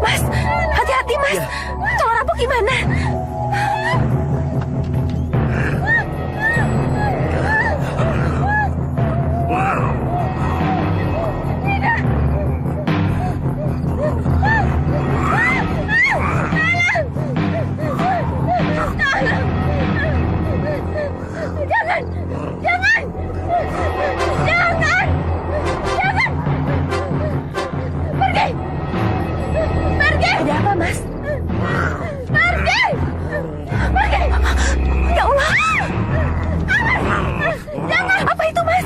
Speaker 6: Mas, hati-hati, Mas.
Speaker 3: Ya.
Speaker 6: Kalau rampok gimana? Ada apa, Mas? Pergi! Ya Allah! Jangan! Apa itu, Mas?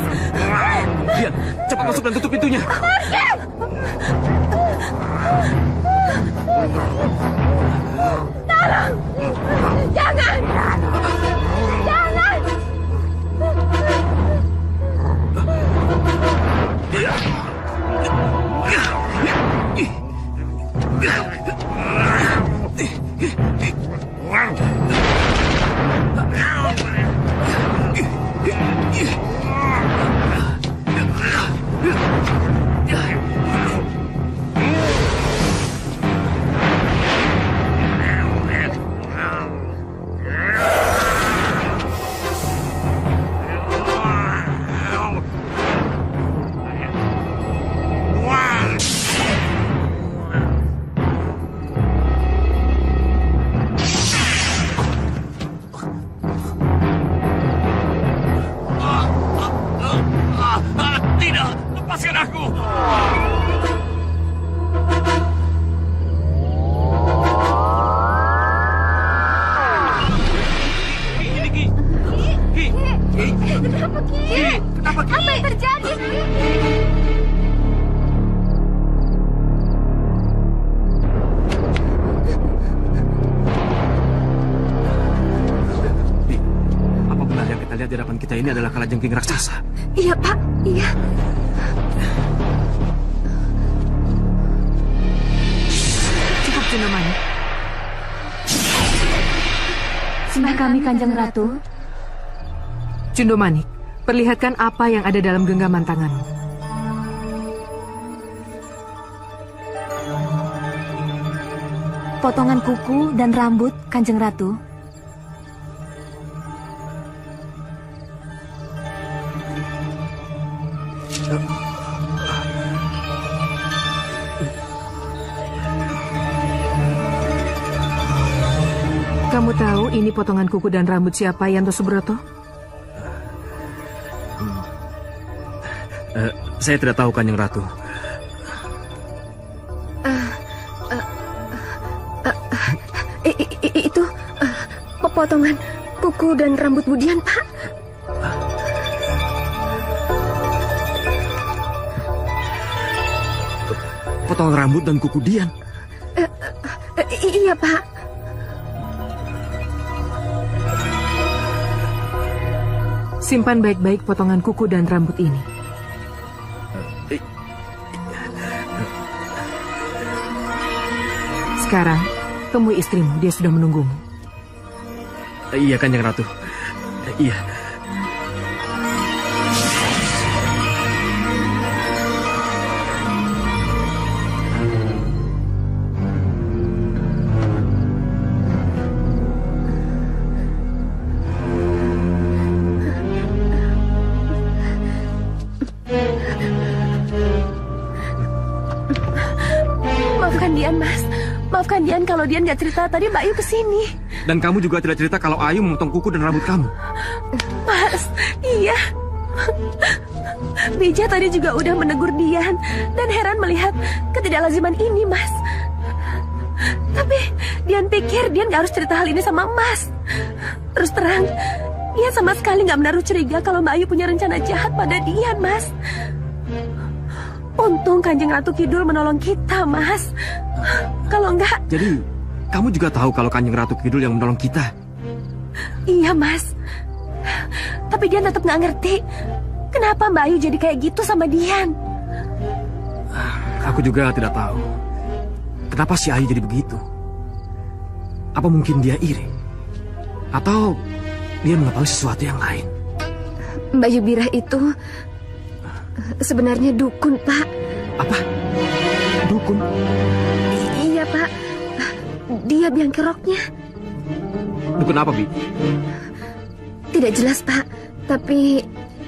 Speaker 3: Dian, cepat masuk dan tutup pintunya.
Speaker 6: Tolong! Jangan! Jangan!
Speaker 4: Tidak, lepaskan aku.
Speaker 6: Kenapa, Ki? Kenapa, Ki? Apa yang terjadi, Ki?
Speaker 3: Apa benar yang kita lihat di hadapan kita ini adalah kalajengking raksasa?
Speaker 2: Iya, Pak. Iya.
Speaker 1: Cukup, Cundomanik.
Speaker 5: Sembah kami, Kanjeng Ratu.
Speaker 1: Cundomanik, perlihatkan apa yang ada dalam genggaman tanganmu.
Speaker 5: Potongan kuku dan rambut, Kanjeng Ratu.
Speaker 1: Kamu tahu ini potongan kuku dan rambut siapa, Yanto Subroto?
Speaker 3: Saya tidak tahu, Kanjeng Ratu.
Speaker 2: Itu potongan kuku dan rambut Budian, Pak.
Speaker 3: Potongan rambut dan kuku Dian.
Speaker 2: Iya, Pak.
Speaker 1: Simpan baik-baik potongan kuku dan rambut ini. Sekarang, temui istrimu, dia sudah menunggumu.
Speaker 3: Iya, Kanjeng Ratu. Iya.
Speaker 6: Maafkan Dian, Mas. Maafkan Dian kalau Dian nggak cerita tadi Mbak Ayu kesini.
Speaker 3: Dan kamu juga tidak cerita kalau Ayu memotong kuku dan rambut kamu.
Speaker 6: Mas, iya. Bija tadi juga udah menegur Dian dan heran melihat ketidaklaziman ini, Mas. Tapi Dian pikir Dian nggak harus cerita hal ini sama Mas. Terus terang, Dian sama sekali nggak menaruh curiga kalau Mbak Ayu punya rencana jahat pada Dian, Mas. Untung Kanjeng Ratu Kidul menolong kita, Mas. Kalau enggak...
Speaker 3: Jadi, kamu juga tahu kalau Kanjeng Ratu Kidul yang menolong kita?
Speaker 6: Iya, Mas. Tapi Dian tetap nggak ngerti. Kenapa Mbak Ayu jadi kayak gitu sama Dian?
Speaker 3: Aku juga tidak tahu. Kenapa si Ayu jadi begitu? Apa mungkin dia iri? Atau dia mengetahui sesuatu yang lain.
Speaker 2: Mbak Yubirah itu sebenarnya dukun, Pak.
Speaker 3: Apa? Dukun?
Speaker 2: Iya, Pak. Dia biang keroknya.
Speaker 3: Dukun apa, Bi?
Speaker 2: Tidak jelas, Pak. Tapi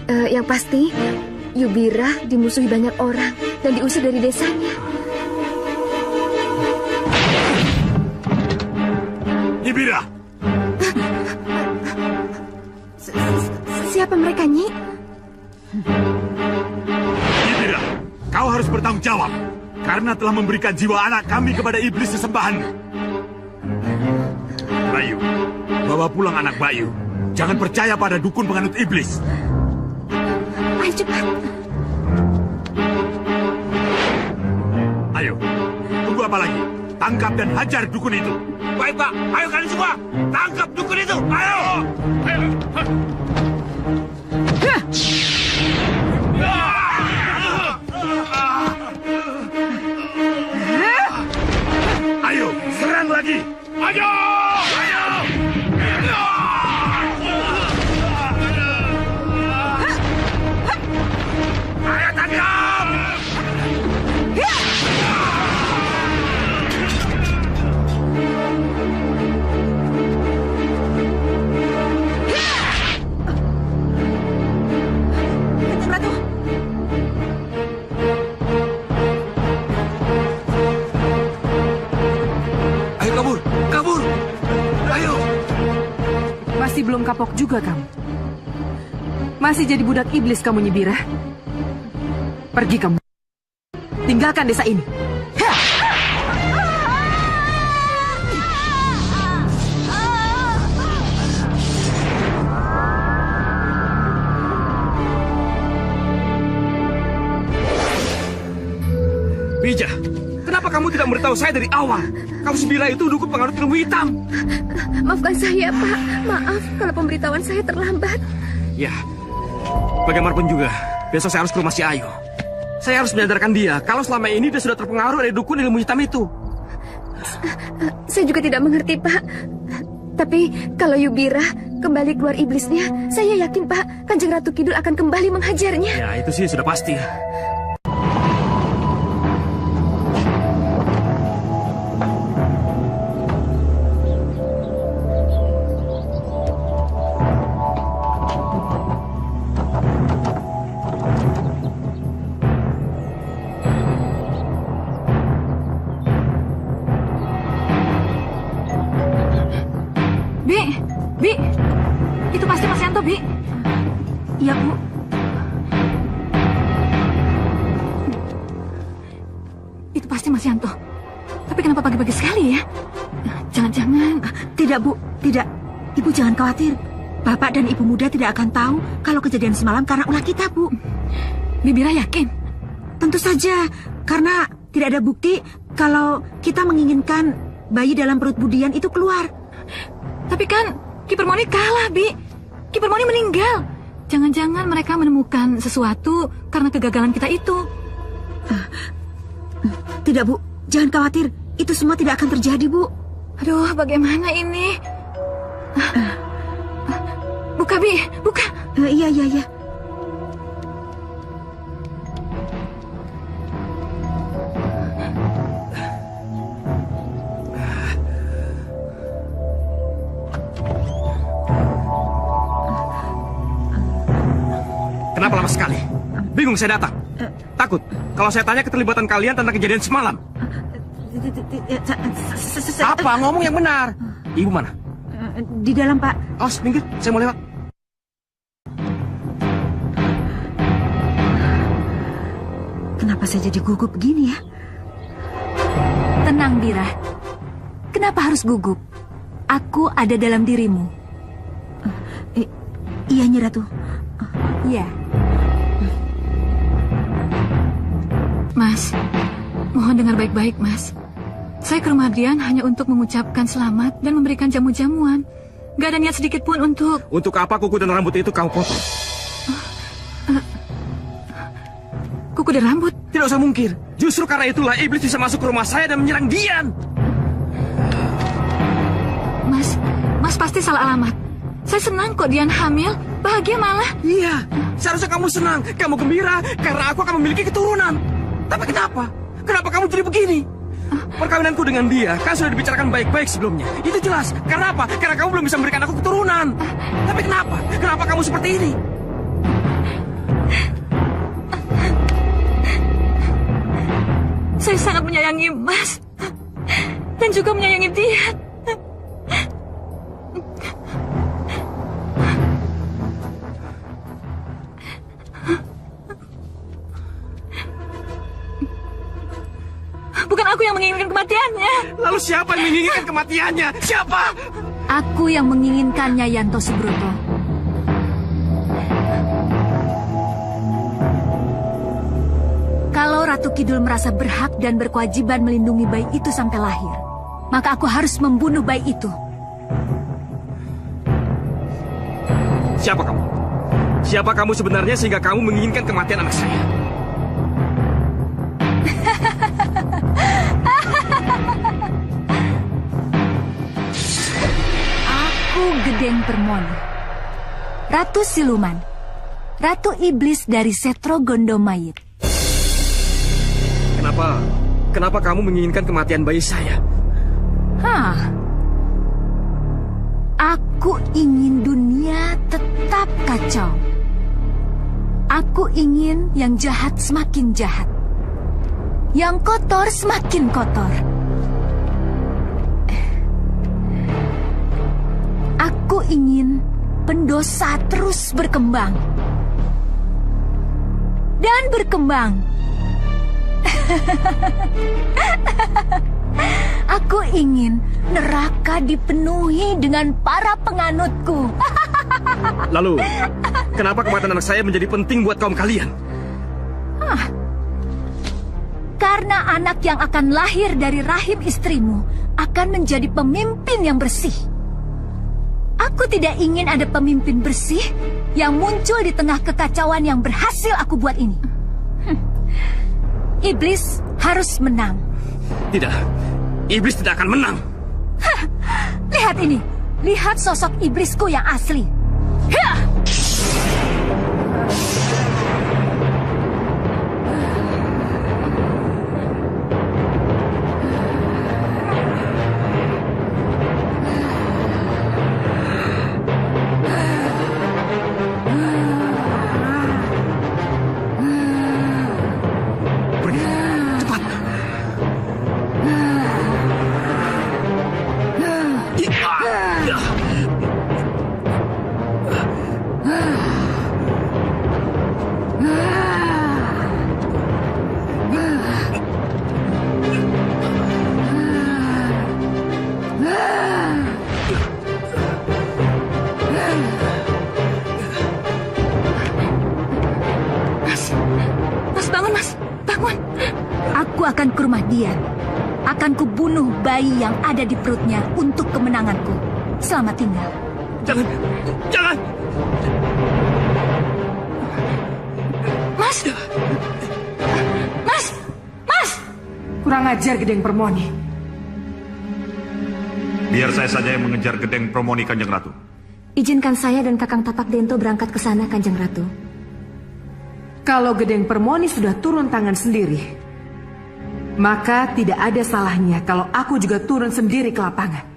Speaker 2: yang pasti Yubirah dimusuhi banyak orang dan diusir dari desanya.
Speaker 4: Yubirah!
Speaker 2: Siapa mereka, Nyi?
Speaker 4: Yubirah, kau harus bertanggung jawab karena telah memberikan jiwa anak kami kepada iblis sesembahan. Bayu, bawa pulang anak Bayu. Jangan percaya pada dukun penganut iblis.
Speaker 2: Ayo cepat.
Speaker 4: Ayo, tunggu apa lagi? Tangkap dan hajar dukun itu. Baik, Pak. Ayo kalian semua, tangkap dukun itu. Ayo. Ayo, serang lagi. Ayo. Ayo. Ayo tangkap.
Speaker 10: Ratu.
Speaker 3: Ayo kabur, kabur. Ayo.
Speaker 1: Masih belum kapok juga kamu. Masih jadi budak iblis kamu, Nyi Birah. Pergi kamu. Tinggalkan desa ini.
Speaker 3: Bija, kenapa kamu tidak memberitahu saya dari awal? Kalau si Bila itu dukun penganut ilmu hitam.
Speaker 2: Maafkan saya, Pak. Maaf kalau pemberitahuan saya terlambat.
Speaker 3: Ya, bagaimanapun juga, besok saya harus ke rumah si Ayu. Saya harus menyadarkan dia kalau selama ini dia sudah terpengaruh dari dukun ilmu hitam itu.
Speaker 2: Saya juga tidak mengerti, Pak. Tapi kalau Yubirah kembali keluar iblisnya, saya yakin, Pak, Kanjeng Ratu Kidul akan kembali menghajarnya.
Speaker 3: Ya, itu sih sudah pasti.
Speaker 8: Bi, itu pasti Mas Yanto, Bi.
Speaker 10: Iya, Bu.
Speaker 8: Itu pasti Mas Yanto. Tapi kenapa pagi-pagi sekali ya? Jangan-jangan...
Speaker 10: Tidak, Bu. Tidak. Ibu jangan khawatir. Bapak dan Ibu Muda tidak akan tahu kalau kejadian semalam karena ulah kita, Bu.
Speaker 8: Bibira yakin?
Speaker 10: Tentu saja. Karena tidak ada bukti kalau kita menginginkan bayi dalam perut Budian itu keluar.
Speaker 8: Tapi kan Ki Permoni kalah, Bi. Ki Permoni meninggal. Jangan-jangan mereka menemukan sesuatu karena kegagalan kita itu.
Speaker 10: Tidak, Bu. Jangan khawatir. Itu semua tidak akan terjadi, Bu.
Speaker 8: Aduh, bagaimana ini? Buka, Bi. Buka.
Speaker 10: Iya.
Speaker 3: Kenapa lama sekali? Bingung saya datang. Takut kalau saya tanya keterlibatan kalian tentang kejadian semalam. Apa? Ngomong yang benar. Ibu mana?
Speaker 10: Di dalam, Pak.
Speaker 3: Awas, minggir. Saya mau lewat.
Speaker 10: Kenapa saya jadi gugup begini ya?
Speaker 5: Tenang, Bira. Kenapa harus gugup? Aku ada dalam dirimu.
Speaker 10: Iya, Nyi Ratu.
Speaker 5: Iya.
Speaker 9: Mas, mohon dengar baik-baik, Mas. Saya ke rumah Dian hanya untuk mengucapkan selamat dan memberikan jamu-jamuan. Gak ada niat sedikit pun untuk...
Speaker 3: Untuk apa kuku dan rambut itu kamu potong?
Speaker 9: Kuku dan rambut?
Speaker 3: Tidak usah mungkir. Justru karena itulah iblis bisa masuk ke rumah saya dan menyerang Dian.
Speaker 9: Mas pasti salah alamat. Saya senang kok Dian hamil. Bahagia malah.
Speaker 3: Iya, seharusnya kamu senang. Kamu gembira karena aku akan memiliki keturunan. Tapi kenapa? Kenapa kamu jadi begini? Perkawinanku dengan dia kan sudah dibicarakan baik-baik sebelumnya. Itu jelas. Karena apa? Karena kamu belum bisa memberikan aku keturunan. Tapi kenapa? Kenapa kamu seperti ini?
Speaker 9: Saya sangat menyayangi Mas. Dan juga menyayangi dia. Bukan aku yang menginginkan kematiannya.
Speaker 3: Lalu siapa yang menginginkan kematiannya? Siapa?
Speaker 5: Aku yang menginginkannya, Yanto Subroto. Kalau Ratu Kidul merasa berhak dan berkewajiban melindungi bayi itu sampai lahir, maka aku harus membunuh bayi itu.
Speaker 3: Siapa kamu? Siapa kamu sebenarnya sehingga kamu menginginkan kematian anak saya?
Speaker 5: Aku Gedeng Permoni, Ratu Siluman, Ratu Iblis dari Setro Gondomayit.
Speaker 3: Kenapa kamu menginginkan kematian bayi saya?
Speaker 5: Aku ingin dunia tetap kacau. Aku ingin yang jahat semakin jahat, yang kotor semakin kotor. Aku ingin pendosa terus berkembang dan berkembang. Aku ingin neraka dipenuhi dengan para penganutku.
Speaker 3: Lalu, kenapa kematian anak saya menjadi penting buat kaum kalian?
Speaker 5: Karena anak yang akan lahir dari rahim istrimu akan menjadi pemimpin yang bersih. Aku tidak ingin ada pemimpin bersih yang muncul di tengah kekacauan yang berhasil aku buat ini. Iblis harus menang.
Speaker 3: Tidak, iblis tidak akan menang.
Speaker 5: Lihat ini, lihat sosok iblisku yang asli. Akan ke rumah Dian. Akan kubunuh bayi yang ada di perutnya untuk kemenanganku. Selamat tinggal.
Speaker 3: Jangan, jangan.
Speaker 1: Mas, Mas, Mas. Kurang ajar Gedeng Permoni.
Speaker 4: Biar saya saja yang mengejar Gedeng Permoni, Kanjeng Ratu.
Speaker 5: Izinkan saya dan Kakang Tapak Dento berangkat ke sana, Kanjeng Ratu.
Speaker 1: Kalau Gedeng Permoni sudah turun tangan sendiri, maka tidak ada salahnya kalau aku juga turun sendiri ke lapangan.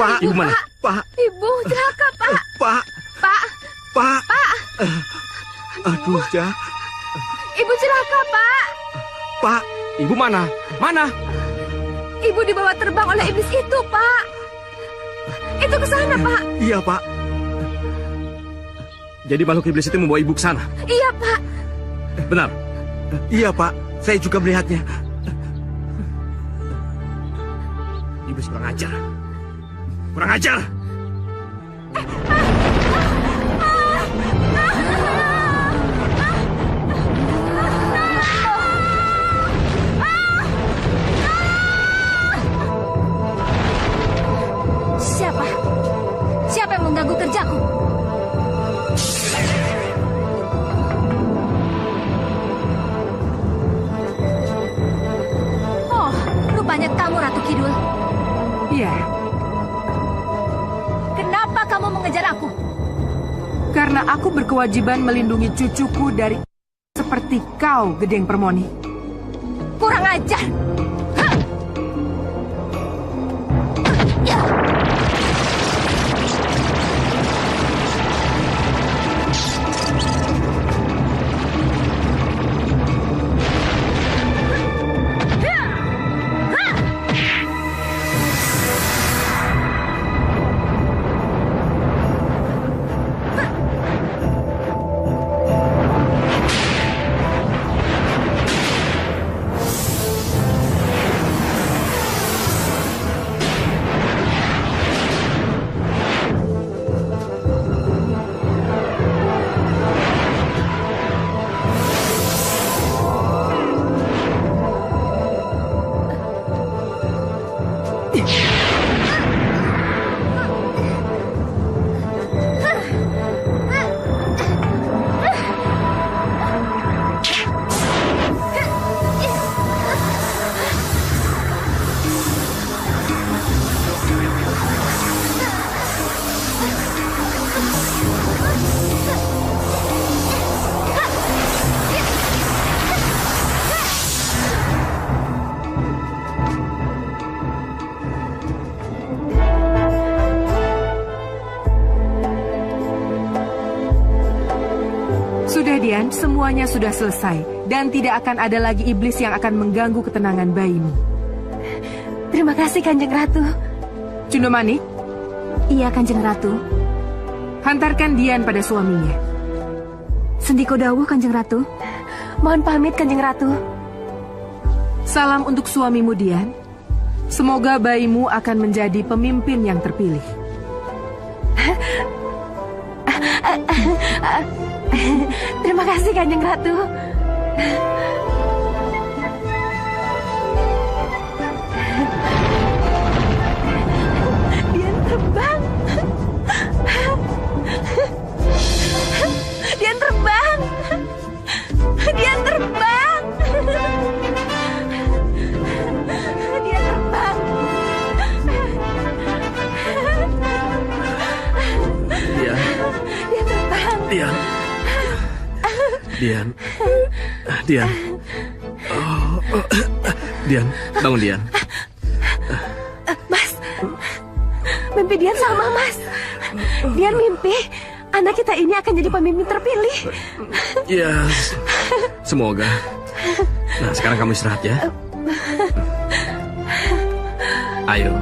Speaker 3: Pak, Ibu mana? Pak.
Speaker 2: Ibu, celaka, Pak.
Speaker 3: Pak.
Speaker 2: Pak.
Speaker 3: Pak.
Speaker 2: Pak.
Speaker 3: Aduh, Jak.
Speaker 2: Ibu celaka, Pak.
Speaker 3: Pak, Ibu mana? Mana?
Speaker 2: Ibu dibawa terbang oleh iblis itu, Pak. Itu ke sana, Pak.
Speaker 3: Iya, Pak. Jadi makhluk iblis itu membawa Ibu ke sana?
Speaker 2: Iya, Pak.
Speaker 3: Benar? Iya, Pak. Saya juga melihatnya. Iblis kurang ajar. Kurang ajar!
Speaker 5: Siapa? Siapa yang mengganggu kerjaku? Oh, rupanya kamu Ratu Kidul.
Speaker 1: Iya.
Speaker 5: Kenapa kamu mengejar aku?
Speaker 1: Karena aku berkewajiban melindungi cucuku dari seperti kau, Gedeng Permoni.
Speaker 5: Kurang ajar. Hah! Ya.
Speaker 1: Dian, semuanya sudah selesai dan tidak akan ada lagi iblis yang akan mengganggu ketenangan bayimu.
Speaker 6: Terima kasih, Kanjeng Ratu.
Speaker 1: Cundomanik?
Speaker 5: Iya, Kanjeng Ratu.
Speaker 1: Hantarkan Dian pada suaminya.
Speaker 5: Sendiko dawuh, Kanjeng Ratu.
Speaker 6: Mohon pamit, Kanjeng Ratu.
Speaker 1: Salam untuk suamimu, Dian. Semoga bayimu akan menjadi pemimpin yang terpilih.
Speaker 6: Terima kasih, Kanjeng Ratu. Dian terbang. Dian terbang. Dian terbang. Dian terbang.
Speaker 3: Dian.
Speaker 6: Dian terbang.
Speaker 3: Dian. Dian. Dian. Oh, Dian, bangun Dian.
Speaker 6: Mas, mimpi Dian sama Mas. Dian mimpi anak kita ini akan jadi pemimpin terpilih.
Speaker 3: Ya, semoga. Nah, sekarang kamu istirahat ya. Ayo.